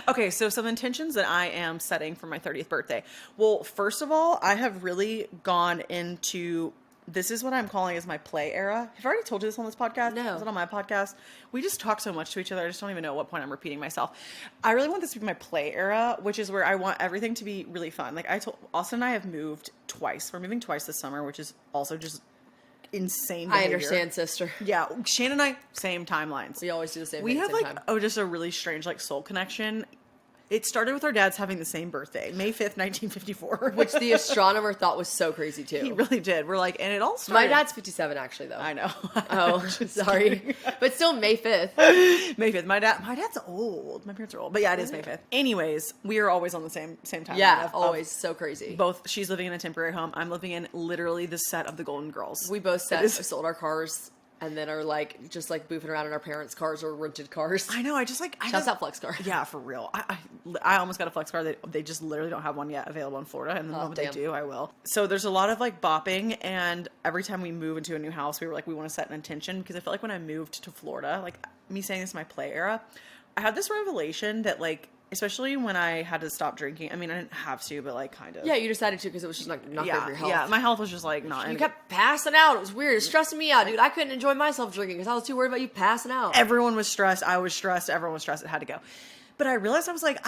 Okay, so some intentions that I am setting for my 30th birthday. Well, first of all, I have really gone into, this is what I'm calling as my play era. Have I already told you this on this podcast? No. Is it on my podcast? We just talk so much to each other. I just don't even know at what point I'm repeating myself. I really want this to be my play era, which is where I want everything to be really fun. Like I told Austin and I have moved twice. We're moving twice this summer, which is also just insane behavior. I understand, sister. Yeah, Shannon and I, same timelines. We always do the same We thing at have the like same time. just a really strange like soul connection. It started with our dads having the same birthday, May 5th, 1954. Which the astronomer thought was so crazy too. he really did. We're like, and it all started. My dad's 57 actually though. I know. Oh, sorry. But still May 5th. May 5th. My dad's old. My parents are old. But yeah, it is May 5th. Anyways, we are always on the same time. Yeah, always so crazy. Both, she's living in a temporary home. I'm living in literally the set of the Golden Girls. We both sold our cars and then are like just like boofing around in our parents' cars or rented cars. I know. I just like. Shouts out Flex Car. Yeah, for real. I almost got a Flex Car. They just literally don't have one yet available in Florida. And the moment damn. they do, I will. So there's a lot of like bopping. And every time we move into a new house, we were like, we want to set an intention. Because I felt like when I moved to Florida, like me saying this is my play era, I had this revelation that like, especially when I had to stop drinking. I mean, I didn't have to, but like kind of. Yeah, you decided to because it was just like not good for your health. Yeah, my health was just like not. You kept passing out. It was weird. It was stressing me out, dude. I couldn't enjoy myself drinking because I was too worried about you passing out. Everyone was stressed. I was stressed. Everyone was stressed. It had to go. But I realized I was like,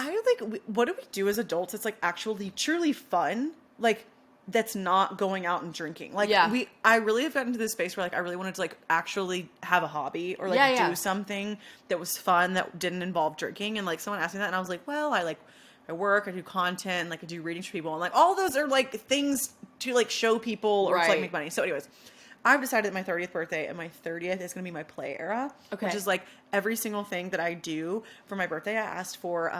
what do we do as adults? It's like actually truly fun. Like that's not going out and drinking. Like Yeah. I really have gotten to this space where like I really wanted to like actually have a hobby or like do something that was fun that didn't involve drinking. And like someone asked me that and I was like, well, I work, I do content, like I do readings for people, and like all those are like things to like show people or to like make money. So anyways, I've decided that my 30th birthday and my 30th is going to be my play era, Okay. which is like every single thing that I do for my birthday. I asked for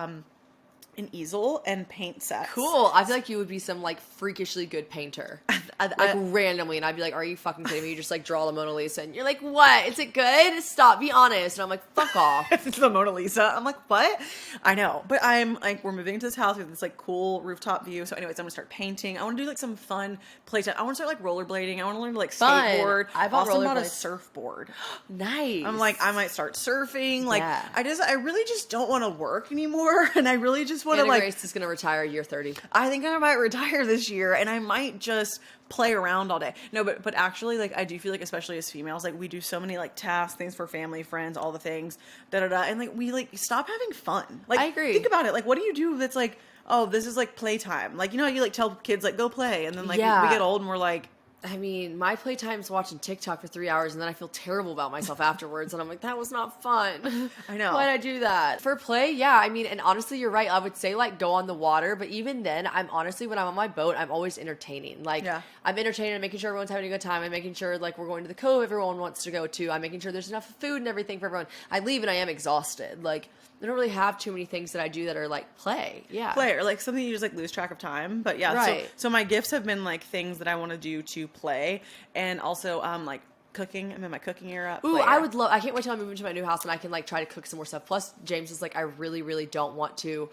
an easel and paint sets. Cool. I feel like you would be some like freakishly good painter. Like randomly, and I'd be like, "Are you fucking kidding me? You just like draw the Mona Lisa," and you're like, "What? Is it good? Stop. Be honest." And I'm like, "Fuck off." It's the Mona Lisa. I'm like, what? I know, but I'm like, we're moving into this house with this like cool rooftop view. So, anyways, I'm gonna start painting. I want to do like some fun playtime. I want to start like rollerblading. I want to learn to like Fun. skateboard. I've also bought a rollerblades. surfboard. Nice. I'm like, I might start surfing. Like, Yeah. I really just don't want to work anymore, and I really just want to Anna like. Grace is gonna retire year 30. I think I might retire this year, and I might just play around all day. No, but actually, like, I do feel like, especially as females, like, we do so many like tasks, things for family, friends, all the things, and like we like stop having fun. Like, I agree. Think about it. Like, what do you do that's like, oh, this is like playtime? Like, you know how you like tell kids like go play, and then like Yeah. we get old and we're like. I mean, my playtime's watching TikTok for 3 hours, and then I feel terrible about myself afterwards, and I'm like, that was not fun. I know. Why'd I do that? For play, yeah, I mean, and honestly, you're right. I would say, like, go on the water, but even then, I'm honestly, when I'm on my boat, I'm always entertaining. Like, Yeah. I'm entertaining, I'm making sure everyone's having a good time, I'm making sure, like, we're going to the cove everyone wants to go to, I'm making sure there's enough food and everything for everyone. I leave and I am exhausted. Like, I don't really have too many things that I do that are, like, play. Yeah. Play or like something you just like lose track of time. But yeah, Right. so my gifts have been like things that I want to do to play, and also like cooking. I'm in my cooking era. Ooh, play I era. would love. I can't wait till I move into my new house and I can like try to cook some more stuff. Plus, James is like, I really, really don't want to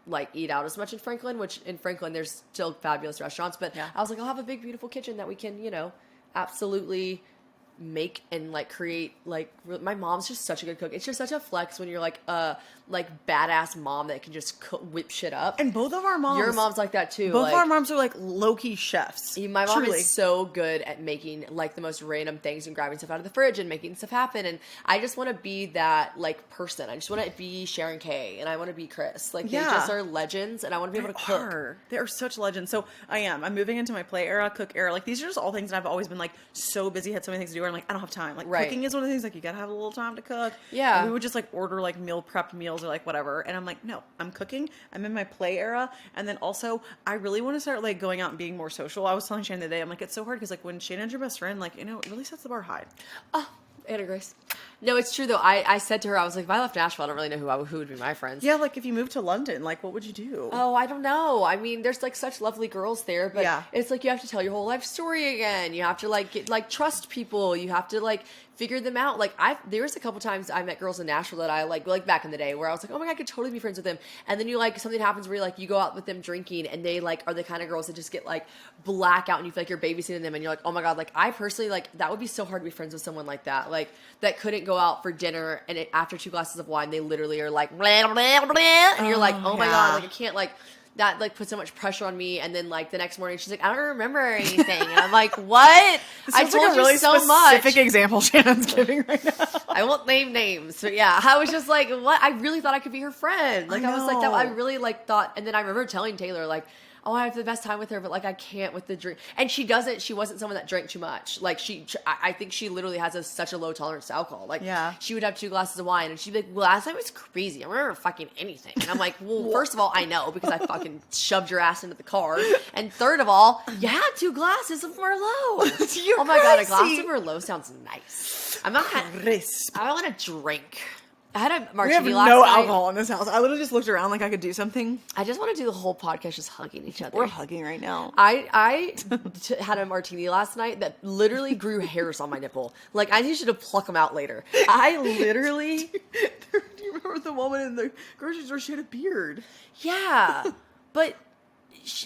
like eat out as much in Franklin. Which in Franklin, there's still fabulous restaurants, but Yeah. I was like, I'll have a big, beautiful kitchen that we can, you know, absolutely make and like create. Like, my mom's just such a good cook. It's just such a flex when you're like a badass mom that can just whip shit up. And both of our moms. Your mom's like that too. Both like, of our moms are like low-key chefs. my mom Truly. is so good at making like the most random things and grabbing stuff out of the fridge and making stuff happen. And I just want to be that like person. I just want to be Sharon Kay and I want to be Chris. Like they Yeah. just are legends and I want to be able to cook. They are such legends. So I'm moving into my play era, cook era. Like these are just all things that I've always been like so busy, had so many things to do. Where I'm like, I don't have time. Like Right. cooking is one of the things like you gotta have a little time to cook. Yeah. And we would just like order like meal prepped meals or like whatever. And I'm like, no, I'm cooking. I'm in my play era. And then also I really want to start like going out and being more social. I was telling Shannon today, I'm like, it's so hard because like when Shannon's your best friend, like, you know, it really sets the bar high. Oh, Anna Grace. No, it's true though. I said to her, I was like, if I left Nashville, I don't really know who would be my friends. Yeah, like if you moved to London, like what would you do? Oh, I don't know. I mean, there's like such lovely girls there, but Yeah. it's like you have to tell your whole life story again. You have to like get, like trust people. You have to like figure them out. Like there was a couple times I met girls in Nashville that I like back in the day where I was like, oh my God, I could totally be friends with them. And then you like something happens where you go out with them drinking and they like are the kind of girls that just get like blackout and you feel like you're babysitting them and you're like, oh my God, like I personally like that would be so hard to be friends with someone like that. Like that couldn't go out for dinner and after 2 glasses of wine, they literally are like, blah, blah, blah, and you're like, oh my yeah. God, like I can't like, that like put so much pressure on me. And then like the next morning she's like, I don't remember anything. And I'm like, what? I told like a really you so much. specific example Shannon's giving right now. I won't name names, but yeah, I was just like, what? I really thought I could be her friend. Like I was like that. know. I really like thought, and then I remember telling Taylor like, oh, I have the best time with her, but like I can't with the drink. And she wasn't someone that drank too much. Like I think she literally has such a low tolerance to alcohol. Like Yeah. she would have 2 glasses of wine and she'd be like, well, last night was crazy. I don't remember fucking anything. And I'm like, well, first of all, I know because I fucking shoved your ass into the car. And third of all, you had 2 glasses of Merlot. You're oh my God, a glass crazy. of Merlot sounds nice. I'm not Crisp. I want to drink. I had a We have martini last no night. alcohol in this house. I literally just looked around like I could do something. I just want to do the whole podcast just hugging each other. We're hugging right now. I had a martini last night that literally grew hairs on my nipple. Like, I need you to pluck them out later. I literally... Do you remember the woman in the grocery store? She had a beard. Yeah. But...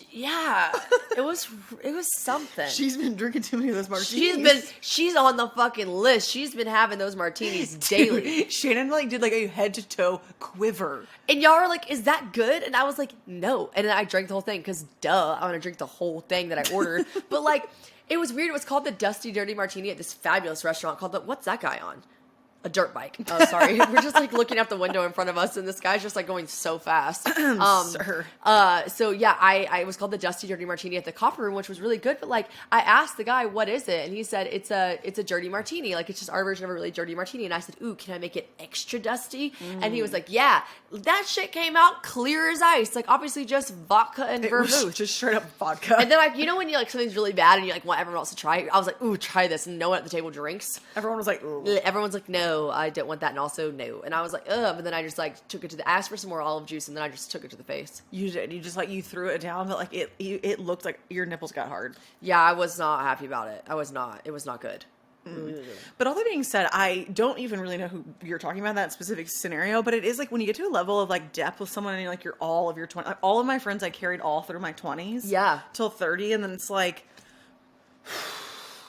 yeah. It was something. She's been drinking too many of those martinis. She's on the fucking list. She's been having those martinis daily. Dude, Shannon like did like a head to toe quiver. And y'all were like, is that good? And I was like, no. And then I drank the whole thing because duh, I want to drink the whole thing that I ordered. But like, it was weird. It was called the Dusty Dirty Martini at this fabulous restaurant called what's that guy on? A dirt bike. Oh, sorry. We're just like looking out the window in front of us and this guy's just like going so fast. Sir. So yeah, I was called the Dusty Dirty Martini at the Copper Room, which was really good. But like, I asked the guy, what is it? And he said, it's a dirty martini. Like, it's just our version of a really dirty martini. And I said, ooh, can I make it extra dusty? And he was like, yeah, that shit came out clear as ice. Like, obviously just vodka and It was vermouth. just straight up vodka. And then, like, you know when you like something's really bad and you like want everyone else to try it? I was like, ooh, try this. And no one at the table drinks. Everyone was like, ooh. Everyone's like, no. no, I don't want that, and also no. And I was like, ugh. But then I just like took it asked for some more olive juice, and then I just took it to the face. You did. You just like you threw it down, but like it looked like your nipples got hard. Yeah, I was not happy about it. I was not. It was not good. But all that being said, I don't even really know who you're talking about in that specific scenario, but it is like when you get to a level of like depth with someone and you're like you're all of your 20s, like, all of my friends I carried all through my 20s. Yeah. Till 30, and then it's like,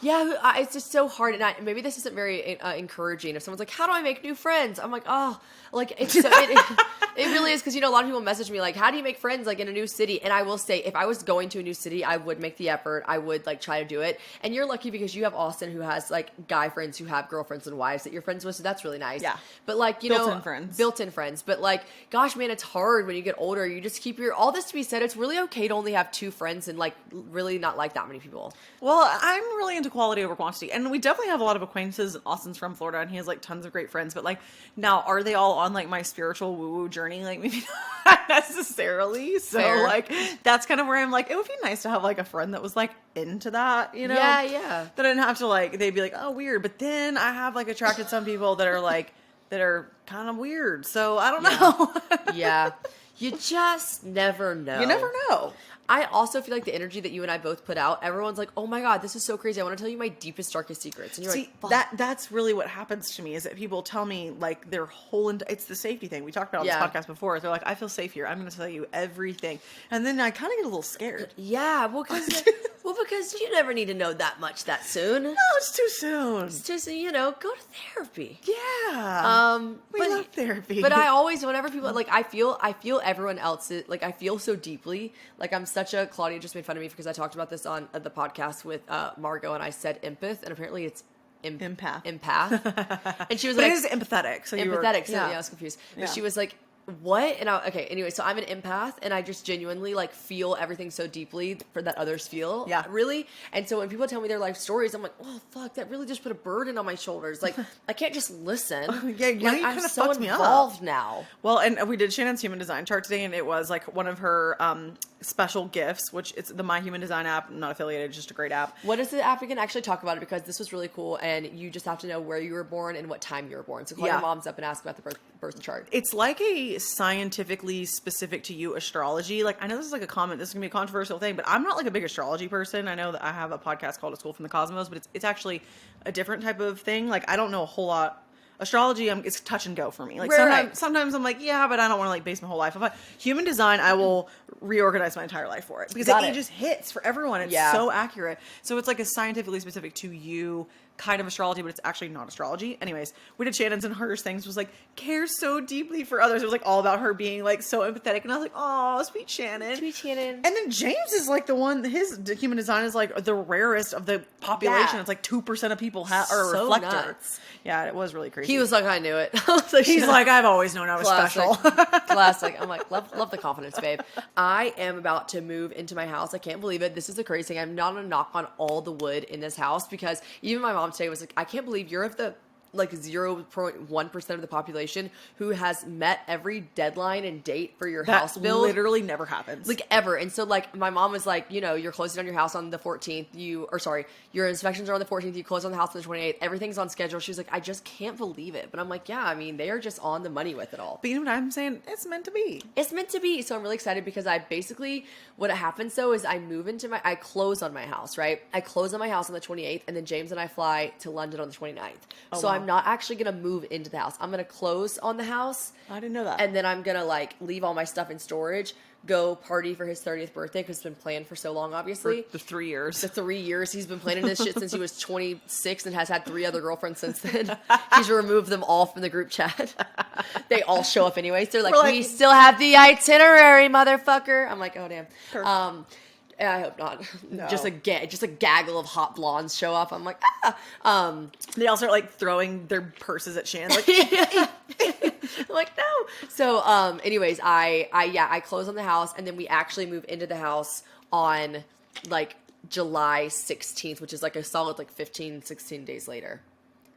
yeah, it's just so hard. And maybe this isn't very encouraging. If someone's like, how do I make new friends? I'm like, oh, like it's so, it really is. Cause you know, a lot of people message me like, how do you make friends like in a new city? And I will say, if I was going to a new city, I would make the effort. I would like try to do it. And you're lucky because you have Austin who has like guy friends who have girlfriends and wives that you're friends with. So that's really nice. Yeah. But like, you Built-in know, friends. built-in friends. But like, gosh, man, it's hard when you get older. You just keep all this to be said. It's really okay to only have 2 friends and like really not like that many people. well, I'm really into quality over quantity. And we definitely have a lot of acquaintances. Austin's from Florida and he has like tons of great friends. But like, now, are they all on like my spiritual woo-woo journey? Like, maybe not necessarily. So Fair. like, that's kind of where I'm like, it would be nice to have like a friend that was like into that, you know? Yeah, yeah. That I didn't have to like, they'd be like, oh, weird. But then I have like attracted some people that are like, that are kind of weird. So I don't know. Yeah. You just never know. You never know. I also feel like the energy that you and I both put out, everyone's like, oh my God, this is so crazy. I want to tell you my deepest, darkest secrets. And you're See, like, fuck. that's really what happens to me is that people tell me like their whole, it's the safety thing. We talked about on Yeah. this podcast before. They're like, I feel safe here. I'm going to tell you everything. And then I kind of get a little scared. Yeah, well, because you never need to know that much that soon. No, it's too soon. It's just, you know, go to therapy. Yeah. We love therapy. But I always, whenever people, like, I feel everyone else's, like, I feel so deeply. Like, I'm such a, Claudia just made fun of me because I talked about this on the podcast with Margot, and I said empath, and apparently it's Empath. And she was But like, it is empathetic. So you were, empathetic. So yeah. yeah, I was confused. But Yeah. she was like, what? And okay, anyway, so I'm an empath and I just genuinely like feel everything so deeply for that others feel. Yeah. Really. And so when people tell me their life stories, I'm like, oh fuck, that really just put a burden on my shoulders. Like I can't just listen. Yeah, now like, you I'm kinda so fucked me up. involved now. Well, and we did Shannon's human design chart today, and it was like one of her special gifts, which it's the My Human Design app. I'm not affiliated, just a great app. What is the app? We can actually talk about it because this was really cool, and you just have to know where you were born and what time you were born. So call Yeah. your moms up and ask about the birth chart. It's like a scientifically specific to you astrology. Like, I know this is like a comment, this is gonna be a controversial thing, but I'm not like a big astrology person. I know that I have a podcast called A School from the Cosmos, but it's actually a different type of thing. Like, I don't know a whole lot. Astrology, it's touch and go for me. Like, Right. sometimes I'm like, yeah, but I don't want to like base my whole life on it. Human design, I will reorganize my entire life for it because Got it it. just hits for everyone. It's Yeah. so accurate. So it's like a scientifically specific to you kind of astrology, but it's actually not astrology. Anyways, we did Shannon's, and hers things was like, cares so deeply for others. It was like all about her being like so empathetic, and I was like, oh, sweet Shannon. Sweet Shannon. And then James is like the one, his human design is like the rarest of the population. Yeah. It's like 2% of people are So reflector. nuts. Yeah, it was really crazy. He was like, I knew it. I was like, He's "Shut like, I've always known I was special. Classic. I'm like, love the confidence, babe. I am about to move into my house. I can't believe it. This is the crazy thing. I'm not gonna knock on all the wood in this house because even my mom today was like, I can't believe you're of the like 0.1% of the population who has met every deadline and date for your That house build. literally never happens. Like ever. And so like my mom was like, you know, you're closing on your house on the 14th. Your inspections are on the 14th. You close on the house on the 28th. Everything's on schedule. She was like, I just can't believe it. But I'm like, yeah, I mean, they are just on the money with it all. But you know what I'm saying? It's meant to be. It's meant to be. So I'm really excited because I basically, what happens though is I close on my house, right? I close on my house on the 28th and then James and I fly to London on the 29th. So wow. I'm not actually going to move into the house. I'm going to close on the house. I didn't know that. And then I'm going to like leave all my stuff in storage, go party for his 30th birthday because it's been planned for so long, obviously. For the 3 years. The 3 years he's been planning this shit since he was 26 and has had 3 other girlfriends since then. He's removed them all from the group chat. They all show up anyways. They're like, We're like- we still have the itinerary, motherfucker. I'm like, oh damn. I hope not. No. Just a gaggle of hot blondes show up. I'm like, They all start like throwing their purses at Shannon. Like, I'm like, no. So, anyways, I close on the house and then we actually move into the house on like July 16th, which is like a solid like 15, 16 days later.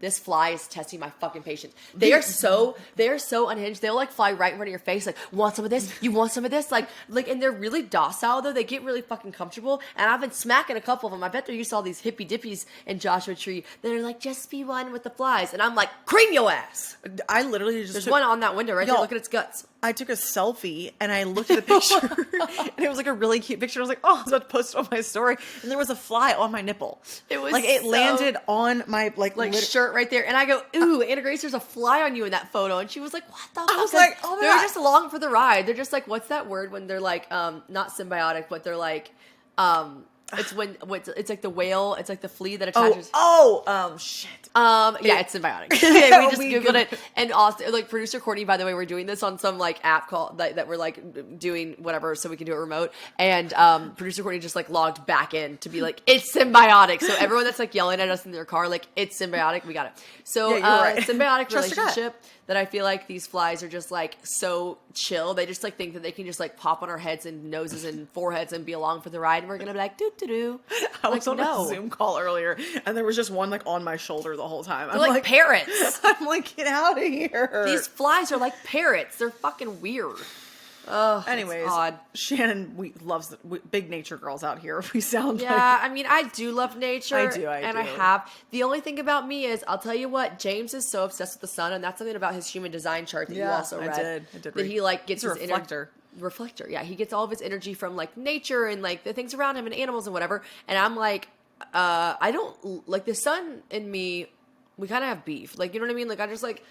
this fly is testing my fucking patience. They are so unhinged. They'll like fly right in front of your face. Like, want some of this? You want some of this? Like, and they're really docile though. They get really fucking comfortable. And I've been smacking a couple of them. I bet they're used to all these hippy dippies in Joshua Tree that are like, just be one with the flies. And I'm like, cream your ass. I literally just There's one on that window right there. Look at its guts. I took a selfie and I looked at the picture and it was like a really cute picture. I was like, oh, I was about to post it on my story. And there was a fly on my nipple. It was like, it landed on my shirt right there. And I go, ooh, Anna Grace, there's a fly on you in that photo. And she was like, what the fuck? I was like, oh my they're God. just along for the ride. They're just like, what's that word when they're like, not symbiotic, but they're like, it's when it's like the whale, it's like the flea that attaches. Shit. Yeah, it's symbiotic. Okay, we just Googled it. And also, like, producer Courtney, by the way, we're doing this on some like app called that we're like doing whatever so we can do it remote. And producer Courtney just like logged back in to be like, it's symbiotic. So everyone that's like yelling at us in their car, like, it's symbiotic. We got it. So Yeah, you're right. symbiotic Trust your gut. relationship that I feel like these flies are just like so chill. They just like think that they can just like pop on our heads and noses and foreheads and be along for the ride. And we're gonna be like, doo doo doo. I was Like, on no. a Zoom call earlier and there was just one like on my shoulder the whole time. I'm They're like parrots. I'm like, get out of here. These flies are like parrots. They're fucking weird. Oh, Anyways, it's odd. Shannon loves big nature girls out here. We sound Yeah, I mean, I do love nature. I do. And I have. The only thing about me is, I'll tell you what, James is so obsessed with the sun, and that's something about his human design chart that you also read. I did That read. he like gets He's a his reflector. Reflector, yeah. He gets all of his energy from like nature and like the things around him and animals and whatever. And I'm like, I don't like the sun and me. We kind of have beef, like, you know what I mean? Like, I just like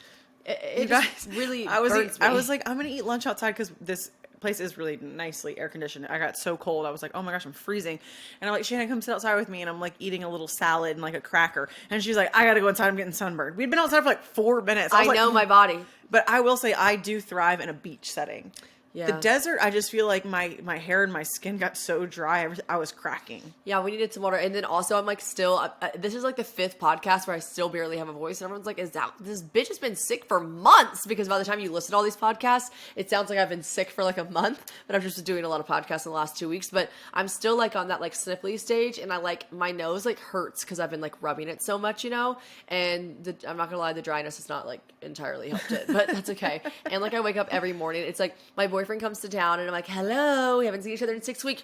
it just really burns me. I was like, I'm gonna eat lunch outside because this place is really nicely air conditioned. I got so cold. I was like, oh my gosh, I'm freezing. And I'm like, Shannon, come sit outside with me. And I'm like eating a little salad and like a cracker. And she's like, I gotta go inside. I'm getting sunburned. We'd been outside for like 4 minutes. I was like, know my body. But I will say I do thrive in a beach setting. Yeah. The desert, I just feel like my hair and my skin got so dry. I was cracking. Yeah, we needed some water. And then also, I'm like still, this is like the 5th podcast where I still barely have a voice. And everyone's like, this bitch has been sick for months. Because by the time you listen to all these podcasts, it sounds like I've been sick for like a month. But I've just been doing a lot of podcasts in the last 2 weeks. But I'm still like on that like sniffly stage. And I like, my nose like hurts because I've been like rubbing it so much, you know? And I'm not gonna lie, the dryness has not like entirely helped it. But that's okay. And like I wake up every morning. It's like my boyfriend comes to town and I'm like, hello, we haven't seen each other in 6 weeks.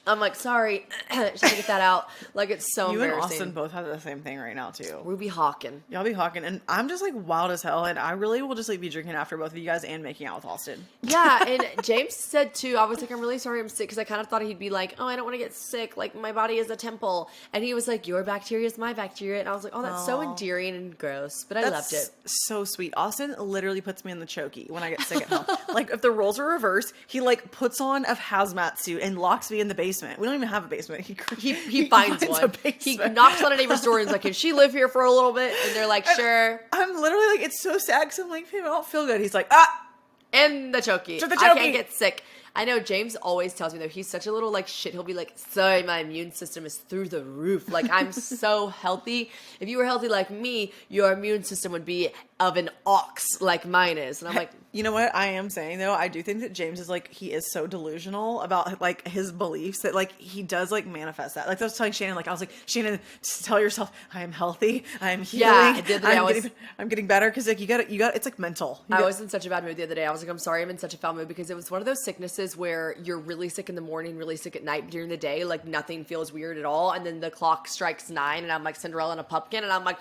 I'm like, sorry, just to get that out. Like, it's so You and embarrassing. Austin both have the same thing right now too. We'll be hawking. Y'all be hawking, and I'm just like wild as hell, and I really will just like be drinking after both of you guys and making out with Austin. Yeah, and James said too, I was like, I'm really sorry I'm sick, because I kind of thought he'd be like, oh, I don't want to get sick, like my body is a temple. And he was like, your bacteria is my bacteria. And I was like, oh, that's so endearing and gross, but I loved it. So sweet. Austin literally puts me in the chokey when I get sick at home. Like, if the roles are reversed, he like puts on a hazmat suit and locks me in the basement. We don't even have a basement. He finds one. a basement. He knocks on a neighbor's door and is like, can she live here for a little bit? And they're like, sure. I'm literally like, it's so sad because I'm like, babe, I don't feel good. He's like, And the chokey. To the I chokey. can't get sick. I know James always tells me though, he's such a little like shit. He'll be like, sorry, my immune system is through the roof. Like, I'm so healthy. If you were healthy like me, your immune system would be of an ox like mine is. And I'm like, you know what I am saying though? I do think that James is like, he is so delusional about like his beliefs that like he does like manifest that. Like I was telling Shannon, like I was like, Shannon, just tell yourself I am healthy, I am healing, Yeah, the other day I'm getting better, because like you got it's like mental. I was in such a bad mood the other day. I was like, I'm sorry I'm in such a foul mood, because it was one of those sicknesses where you're really sick in the morning, really sick at night. During the day, like nothing feels weird at all. And then the clock strikes 9 and I'm like Cinderella and a pumpkin and I'm like,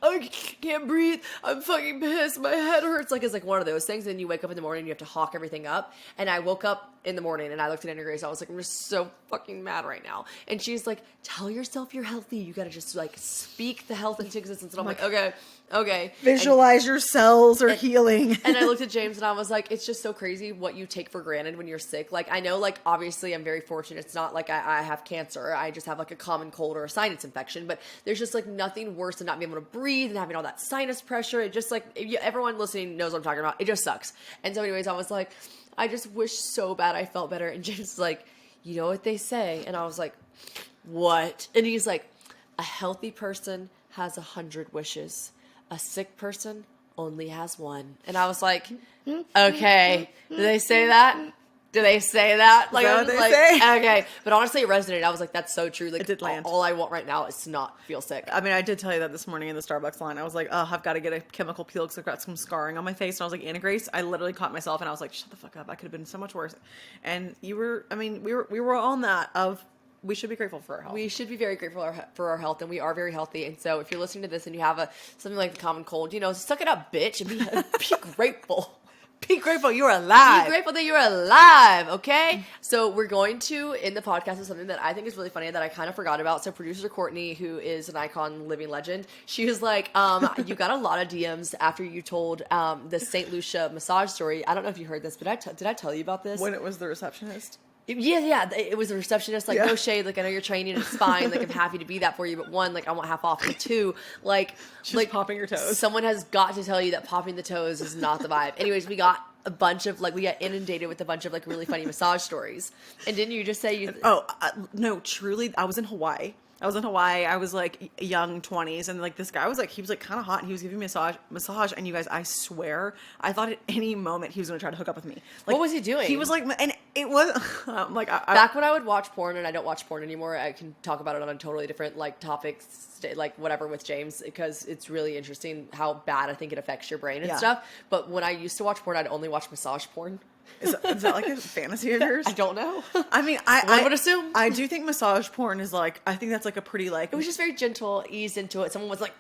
I can't breathe. I'm fucking pissed. My head hurts. Like, it's like one of those things. And you wake up in the morning and you have to hawk everything up. And I woke up in the morning and I looked at Anna Grace. I was like, I'm just so fucking mad right now. And she's like, tell yourself you're healthy. You got to just like speak the health into existence. And I'm like, okay. Visualize your cells are healing. And I looked at James and I was like, it's just so crazy what you take for granted when you're sick. Like, I know, like, obviously I'm very fortunate. It's not like I have cancer. I just have like a common cold or a sinus infection. But there's just like nothing worse than not being able to breathe and having all that sinus pressure. It just like, everyone listening knows what I'm talking about. It just sucks. And so anyways, I was like, I just wish so bad I felt better. And James was like, you know what they say? And I was like, what? And he's like, a healthy person has 100 wishes. A sick person only has one. And I was like, okay, do they say that? Do they say that? Is that what they like, say? Okay. But honestly, it resonated. I was like, that's so true. Like, It did land. all I want right now is to not feel sick. I mean, I did tell you that this morning in the Starbucks line. I was like, oh, I've got to get a chemical peel because I've got some scarring on my face. And I was like, Anna Grace, I literally caught myself and I was like, shut the fuck up. I could have been so much worse. And we were on that of, we should be grateful for our health. We should be very grateful for our health, and we are very healthy. And so if you're listening to this and you have something like the common cold, suck it up, bitch, and be grateful. Be grateful you're alive. Be grateful that you're alive, okay? So we're going to end the podcast with something that I think is really funny that I kind of forgot about. So producer Courtney, who is an icon, living legend, she was like, you got a lot of DMs after you told the St. Lucia massage story. I don't know if you heard this, but did I tell you about this? When it was the receptionist? Yeah. It was a receptionist, like, no shade, like, I know you're training, it's fine, like, I'm happy to be that for you, but one, like, I want half off, but two, like, Just like popping your toes. Someone has got to tell you that popping the toes is not the vibe. Anyways, we got inundated with a bunch of, like, really funny massage stories. And didn't you just say no, truly, I was in Hawaii. I was like young 20s, and like this guy was like, he was like kind of hot, and he was giving me a massage, and you guys, I swear, I thought at any moment he was going to try to hook up with me. Like, what was he doing? He was like, and it was like, back when I would watch porn, and I don't watch porn anymore, I can talk about it on a totally different like topics, like whatever with James, because it's really interesting how bad I think it affects your brain and stuff. But when I used to watch porn, I'd only watch massage porn. Is that like a fantasy of yours? I don't know. I mean, I would assume. I do think massage porn is like, I think that's like a pretty like. It was just very gentle, eased into it. Someone was like,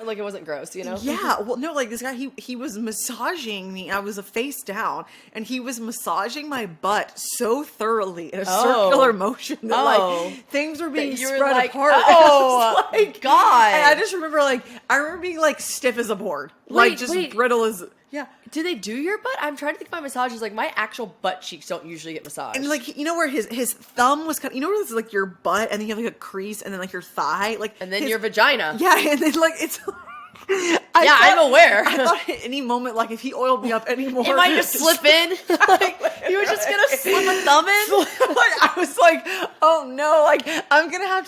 like it wasn't gross, Yeah. Well, no, like this guy, he was massaging me. I was face down, and he was massaging my butt so thoroughly in a circular motion that like things were being spread apart. Oh, like, God. And I just remember being like stiff as a board, brittle as. Yeah. Do they do your butt? I'm trying to think of my massages. Like, my actual butt cheeks don't usually get massaged. And, like, you know where his thumb was kind of, where it's, like, your butt, and then you have, like, a crease, and then, like, your thigh. Like, and then your vagina. Yeah, and then, like, it's... I'm aware. I thought at any moment, like, if he oiled me up anymore... It might just slip in. Like, you were just gonna slip a thumb in? Like, I was like, oh, no. Like, I'm gonna have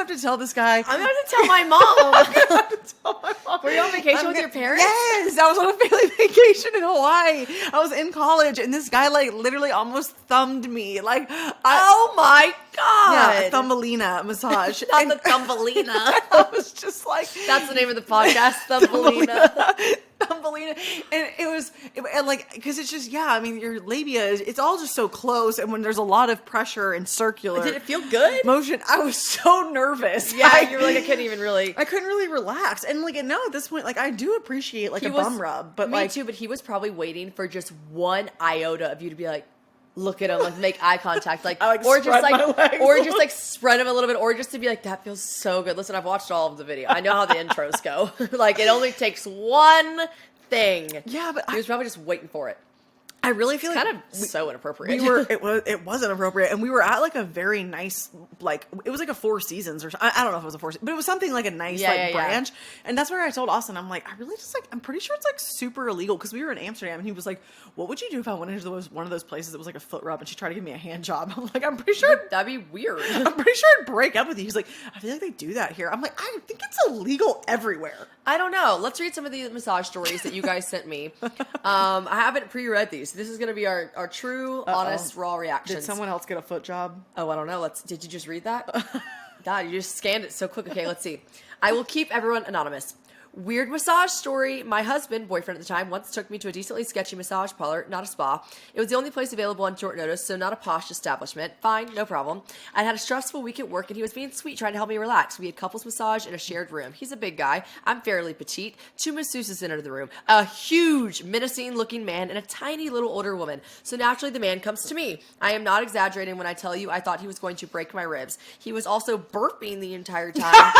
to tell this guy... I'm gonna have to tell my mom. I'm gonna have to tell my mom. Were you on vacation with your parents? Yes, I was on a family vacation in Hawaii. I was in college, and this guy, like, literally almost thumbed me. Like, oh my God. Yeah, Thumbelina massage. Not the Thumbelina. I was just like... That's the name of the podcast, Thumbelina. Thumbelina. And it was, because it's just, I mean, your labia, it's all just so close, and when there's a lot of pressure and circular... Did it feel good? Motion, I was so nervous. Yeah, you were like, I couldn't really relax. And, like, now at this point, like, I do appreciate, like, bum rub, but, me too, but he was probably waiting for just one iota of you to be like, look at him, like make eye contact, like, or just like spread him a little bit, or just to be like, that feels so good. Listen, I've watched all of the video. I know how the intros go. Like, it only takes one thing. Yeah, but he was probably just waiting for it. I really feel kind of so inappropriate. It was inappropriate, and we were at like a very nice, like, it was like a Four Seasons or I don't know if it was a Four Seasons, but it was something like a nice branch. And that's where I told Austin, I'm like, I'm pretty sure it's like super illegal, because we were in Amsterdam, and he was like, what would you do if I went into one of those places that was like a foot rub and she tried to give me a hand job? I'm like, I'm pretty sure that'd be weird. I'm pretty sure I'd break up with you. He's like, I feel like they do that here. I'm like, I think it's illegal everywhere. I don't know. Let's read some of the massage stories that you guys sent me. I haven't pre-read these. This is going to be our true, honest, raw reactions. Did someone else get a foot job? Oh, I don't know. Did you just read that? God, you just scanned it so quick. Okay, let's see. I will keep everyone anonymous. Weird massage story. My husband, boyfriend at the time, once took me to a decently sketchy massage parlor, not a spa. It was the only place available on short notice, so not a posh establishment. Fine, no problem. I'd had a stressful week at work, and he was being sweet, trying to help me relax. We had couples massage in a shared room. He's a big guy. I'm fairly petite. 2 masseuses entered the room. A huge, menacing-looking man and a tiny little older woman. So naturally, the man comes to me. I am not exaggerating when I tell you I thought he was going to break my ribs. He was also burping the entire time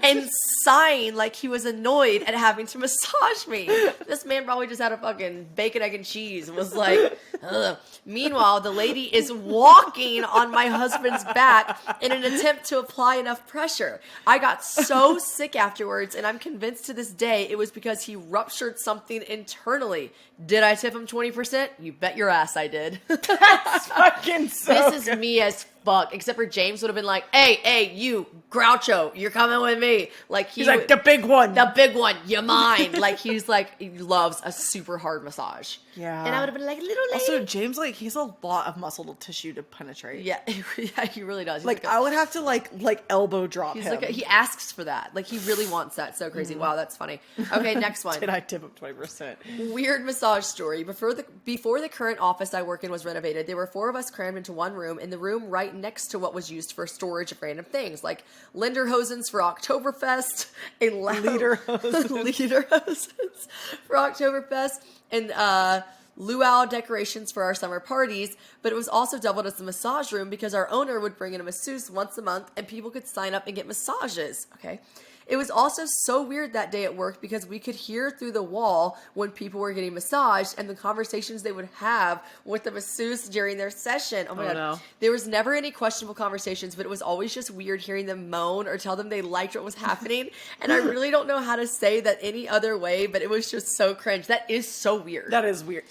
and sighing like he was annoyed at having to massage me. This man probably just had a fucking bacon, egg, and cheese and was like, ugh. Meanwhile, the lady is walking on my husband's back in an attempt to apply enough pressure. I got so sick afterwards, and I'm convinced to this day it was because he ruptured something internally. Did I tip him 20%? You bet your ass I did. That's fucking so This is me as fuck. Except for James would have been like, hey, you, Groucho, you're coming with me. Like He's like, the big one. The big one, you're mine. Like he's like, he loves a super hard massage. Yeah. And I would have been like, little lady. Also, James, like, he's a lot of muscle tissue to penetrate. Yeah, he really does. He's Like, I would have to, like elbow drop he's him. like, he asks for that. Like, he really wants that. So crazy. Wow, that's funny. Okay, next one. Did I tip him 20%? Weird massage story. Before the current office I work in was renovated, there were 4 of us crammed into one room, in the room right next to what was used for storage of random things, like Lederhosens for Oktoberfest, Lederhosens for Oktoberfest, and luau decorations for our summer parties, but it was also doubled as the massage room because our owner would bring in a masseuse once a month and people could sign up and get massages. Okay. It was also so weird that day at work because we could hear through the wall when people were getting massaged and the conversations they would have with the masseuse during their session. Oh my God. No. There was never any questionable conversations, but it was always just weird hearing them moan or tell them they liked what was happening. And I really don't know how to say that any other way, but it was just so cringe. That is so weird. That is weird.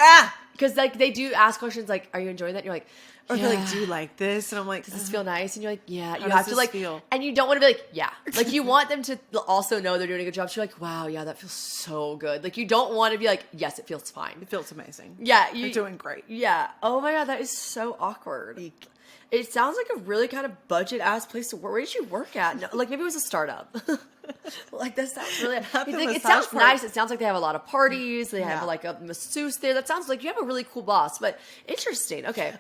Because like they do ask questions like, "Are you enjoying that?" And you're like, Or yeah. they're like, do you like this? And I'm like, Does this feel nice? And you're like, yeah. You does have to this like, feel? and you don't want to be like, yeah. Like you want them to also know they're doing a good job. So you're like, wow, yeah, that feels so good. Like you don't want to be like, yes, it feels fine. It feels amazing. Yeah, You're doing great. Yeah. Oh my God, that is so awkward. Eek. It sounds like a really kind of budget ass place to work. Where did you work at? No, like maybe it was a startup. Like that sounds really. Not the Like, it massage sounds part. nice. It sounds like they have a lot of parties. They have Yeah. like a masseuse there. That sounds like you have a really cool boss. But interesting. Okay.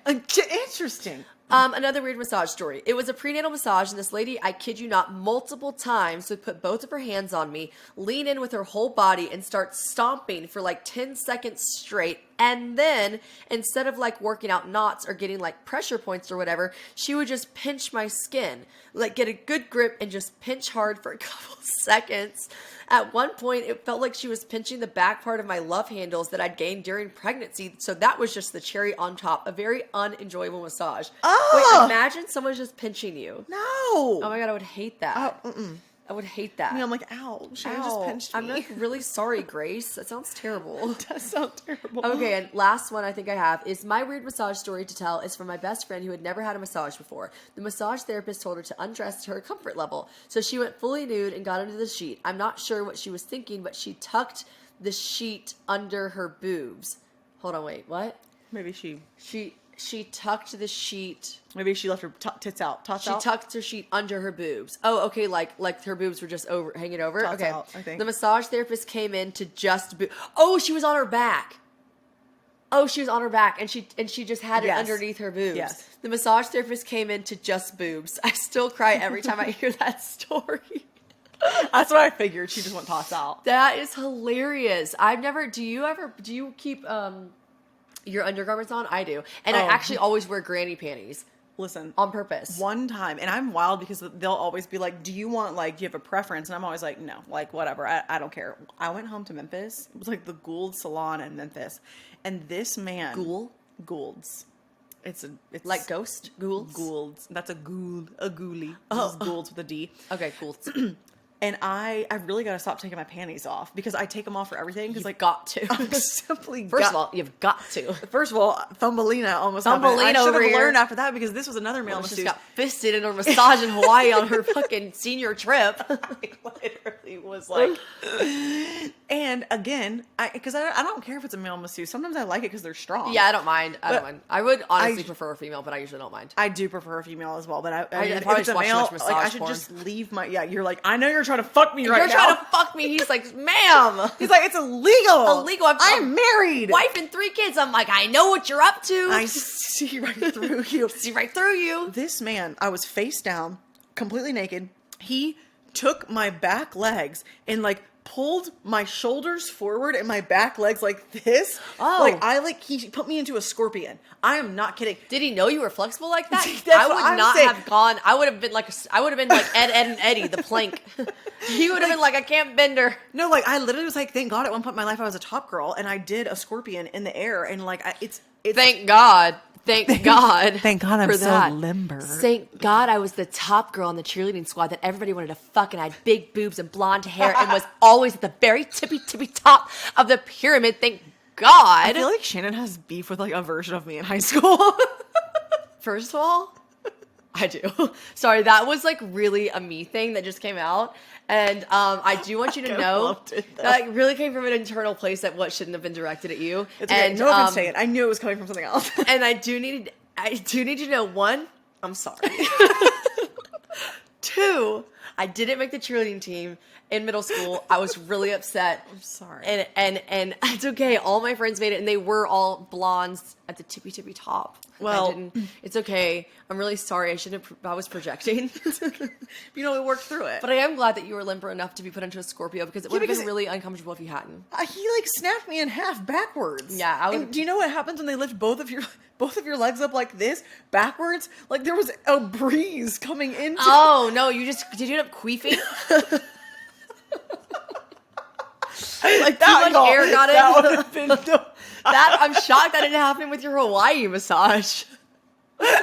Interesting. Another weird massage story. It was a prenatal massage, and this lady, I kid you not, multiple times would put both of her hands on me, lean in with her whole body, and start stomping for like 10 seconds straight. And then, instead of like working out knots or getting like pressure points or whatever, she would just pinch my skin, like get a good grip and just pinch hard for a couple seconds. At one point, it felt like she was pinching the back part of my love handles that I'd gained during pregnancy. So that was just the cherry on top. A very unenjoyable massage. Oh! Wait, imagine someone just pinching you. No. Oh my God, I would hate that. Mm-mm. I would hate that. I mean, I'm like, ow. Shannon just Ow. pinched me. I'm like really sorry, Grace. That sounds terrible. That sounds terrible. Okay, and last one I think I have is my weird massage story to tell is from my best friend who had never had a massage before. The massage therapist told her to undress to her comfort level. So she went fully nude and got into the sheet. I'm not sure what she was thinking, but she tucked the sheet under her boobs. Hold on, wait, what? Maybe she tucked the sheet. Maybe she left her tits out. Tots out. She tucked her sheet under her boobs. Oh, okay, like her boobs were just hanging over. Tots okay, out, I think. The massage therapist came in to just. Oh, she was on her back. Oh, she was on her back, and she just had it Yes. underneath her boobs. Yes. The massage therapist came in to just boobs. I still cry every time I hear that story. That's what I figured. She just went tots out. That is hilarious. I've never. Do you keep your undergarments on? I do, and I Oh. actually always wear granny panties Listen. on purpose. One time, and I'm wild because they'll always be like, do you want, like, do you have a preference? And I'm always like, no, like, whatever. I don't care. I went home to Memphis. It was like the Gould Salon in Memphis. And this man. Gould's. It's Like ghost ghouls. Gould's. That's a Gould. A ghoulie. Oh. This is Gould's with a D. Okay, cool. And I really got to stop taking my panties off because I take them off for everything. Because, You've like, got to. I'm simply First of all, you've got to. First of all, Thumbelina almost Thumbelina happened. I should over have here. learned after that because this was another male She just masseuse. got fisted in a massage in Hawaii on her fucking senior trip. Like, literally was like, and again, because I don't care if it's a male masseuse. Sometimes I like it because they're strong. Yeah, I don't mind. But I would honestly I- prefer a female, but I usually don't mind. I do prefer a female as well, but I if probably it's just a watch too male, much like, massage I should porn. just leave my. Yeah, you're like, I know you're trying to fuck me right You're now. trying to fuck me. He's like, ma'am. He's like, it's illegal. Illegal. I'm married. Wife and 3 kids. I'm like, I know what you're up to. I see right through you. see right through you. This man, I was face down, completely naked. He took my back legs and like pulled my shoulders forward and my back legs like this. Oh. He put me into a scorpion. I am not kidding. Did he know you were flexible like that? That's I what would I'm not saying. have gone. I would have been like Ed, and Eddie, the plank. He would have been like, I can't bend her. No, like I literally was like, thank God at one point in my life I was a top girl and I did a scorpion in the air and like it's Thank God. Thank God. Thank God I'm for so that. limber. Thank God I was the top girl on the cheerleading squad that everybody wanted to fuck and had big boobs and blonde hair and was always at the very tippy top of the pyramid. Thank God. I feel like Shannon has beef with like a version of me in high school. First of all, I do. Sorry, that was like really a me thing that just came out. And I do want you to know that really came from an internal place that what shouldn't have been directed at you. It's okay. And No offense to it. I knew it was coming from something else. and I do need you to know, one, I'm sorry. Two, I didn't make the cheerleading team in middle school. I was really upset. I'm sorry. And it's okay. All my friends made it, and they were all blondes at the tippy top. Well, I didn't. It's okay. I'm really sorry. I was projecting. You know, we worked through it. But I am glad that you were limber enough to be put into a Scorpio, because it would have because been really uncomfortable if you hadn't. He like snapped me in half backwards. Yeah, I would. And do you know what happens when they lift both of your legs up like this backwards? Like there was a breeze coming into. Oh no! Did you end up queefing? Like that too much air got in. That would have been That I'm shocked that didn't happen with your Hawaii massage. Why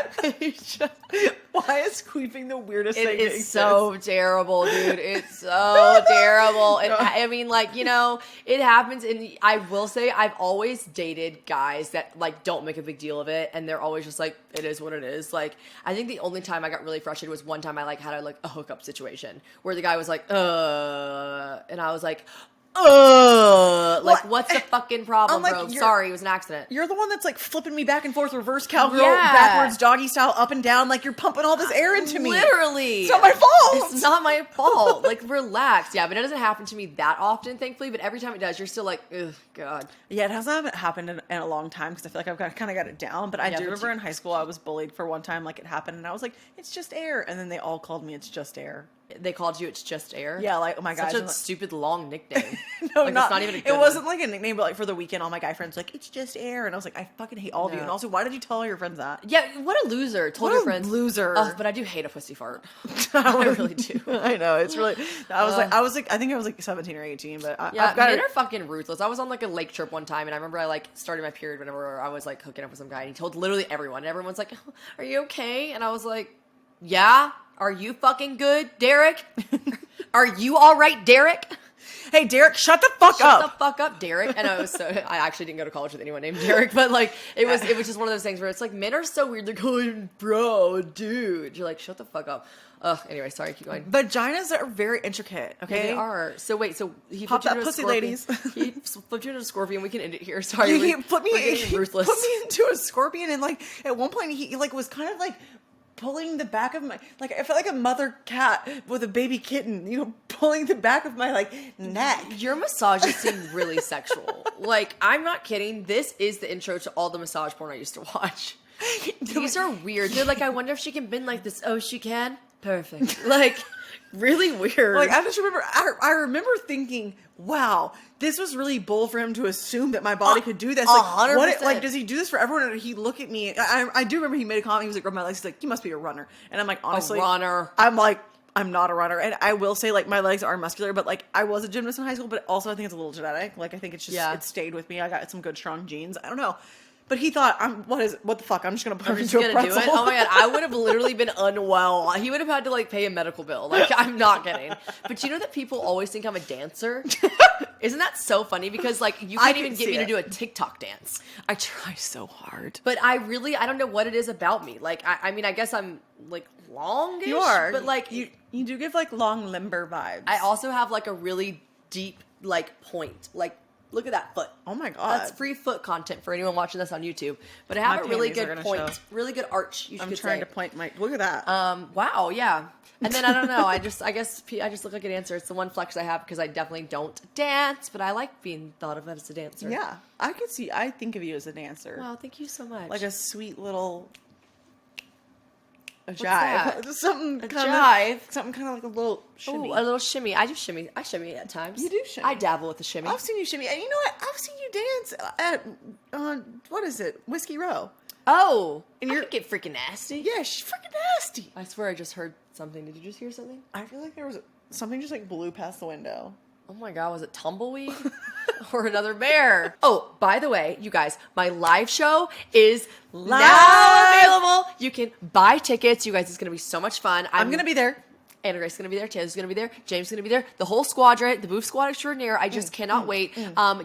is queefing the weirdest thing? It is so terrible, dude. It's so terrible. And I mean, like, you know, it happens. And I will say, I've always dated guys that like don't make a big deal of it, and they're always just like, it is what it is. Like, I think the only time I got really frustrated was one time I like had a hookup situation where the guy was like, and I was like, what's the fucking problem, like, bro? Sorry, it was an accident. You're the one that's like flipping me back and forth, reverse cowgirl, Yeah. backwards doggy style, up and down, like you're pumping all this air into me. Literally. It's not my fault. It's not my fault. Like, relax. Yeah, but it doesn't happen to me that often, thankfully. But every time it does, you're still like, ugh, God. Yeah, it hasn't happened in a long time because I feel like I've kind of got it down. But I do remember in high school I was bullied for one time, like it happened, and I was like, it's just air. And then they all called me, it's just air. They called you It's Just Air? Yeah, like, oh my God. Such a stupid long nickname. No, like, it's not even a good it wasn't one. like a nickname, but like for the weekend, all my guy friends were like, it's just air. And I was like, I fucking hate all of you. No. And also, why did you tell all your friends that? Yeah, what a loser. Told What your a friends. loser. Oh, but I do hate a pussy fart. I really do. I know, it's really, I think I was like 17 or 18, but Yeah, I've got men it. are fucking ruthless. I was on like a lake trip one time, and I remember I like started my period whenever I was like hooking up with some guy, and he told literally everyone. And everyone's like, are you okay? And I was like, yeah. Are you fucking good, Derek? Are you all right, Derek? Hey, Derek, shut the fuck up. Shut the fuck up, Derek. And I actually didn't go to college with anyone named Derek, but like it was just one of those things where it's like men are so weird. They're going, bro, dude. You're like, shut the fuck up. Anyway, sorry, keep going. Vaginas are very intricate, okay? Yeah, they are. So wait, he Pop flipped you that into a pussy, scorpion. ladies. He flipped you into a scorpion. We can end it here. Sorry, He we're put me getting ruthless. into a scorpion, and like at one point he like was kind of like pulling the back of my, like I felt like a mother cat with a baby kitten, you know, pulling the back of my like neck. Your massages seem really sexual. Like, I'm not kidding. This is the intro to all the massage porn I used to watch. These are weird. They're like, I wonder if she can bend like this. Oh, she can? Perfect. Like, really weird. Like I just remember, I remember thinking, wow, this was really bold for him to assume that my body could do this. Like, 100%. Like, does he do this for everyone? Or did he look at me? I do remember he made a comment. He was like, rub my legs. He's like, you must be a runner. And I'm like, honestly, a runner. I'm like, I'm not a runner. And I will say, like, my legs are muscular, but like, I was a gymnast in high school, but also I think it's a little genetic. Like, I think it's just, it stayed with me. I got some good, strong genes. I don't know. But he thought, what the fuck? I'm just going to put her into a pretzel. Do it. Oh my God. I would have literally been unwell. He would have had to like pay a medical bill. Like, I'm not kidding. But you know that people always think I'm a dancer? Isn't that so funny? Because like, you can't even get me to do a TikTok dance. I try so hard. But I don't know what it is about me. Like, I mean, I guess I'm like longish. You are. But like, you do give like long limber vibes. I also have like a really deep like point. Like, look at that foot. Oh my God. That's free foot content for anyone watching this on YouTube. But I have a really good point. Show. Really good arch, I'm trying to point my, look at that. Wow, yeah. And then I don't know, I guess I just look like a dancer. It's the one flex I have because I definitely don't dance, but I like being thought of as a dancer. Yeah. I think of you as a dancer. Wow, thank you so much. Like a sweet little jive. That? Something A kind jive? of, something kind of like a little shimmy. Ooh, a little shimmy. I do shimmy. I shimmy at times. You do shimmy. I dabble with the shimmy. I've seen you shimmy. And you know what? I've seen you dance at, what is it? Whiskey Row. Oh, And I you're- could get freaking nasty. Yeah, she's freaking nasty. I swear I just heard something. Did you just hear something? I feel like there was something just like blew past the window. Oh my God, was it tumbleweed or another bear? Oh, by the way, you guys, my live show is now available. You can buy tickets. You guys, it's going to be so much fun. I'm going to be there. Anna Grace is going to be there. Taylor's going to be there. James is going to be there. The whole squadron, the Booth Squad Extraordinaire. I just cannot wait.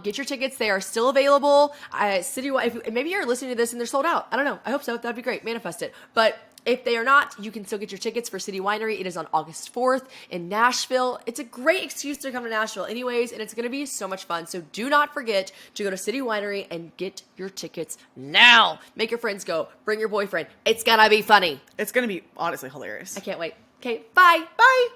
Get your tickets. They are still available. Citywide. Maybe you're listening to this and they're sold out. I don't know. I hope so. That'd be great. Manifest it. But If they are not, you can still get your tickets for City Winery. It is on August 4th in Nashville. It's a great excuse to come to Nashville anyways, and it's going to be so much fun. So do not forget to go to City Winery and get your tickets now. Make your friends go. Bring your boyfriend. It's going to be funny. It's going to be honestly hilarious. I can't wait. Okay, bye. Bye.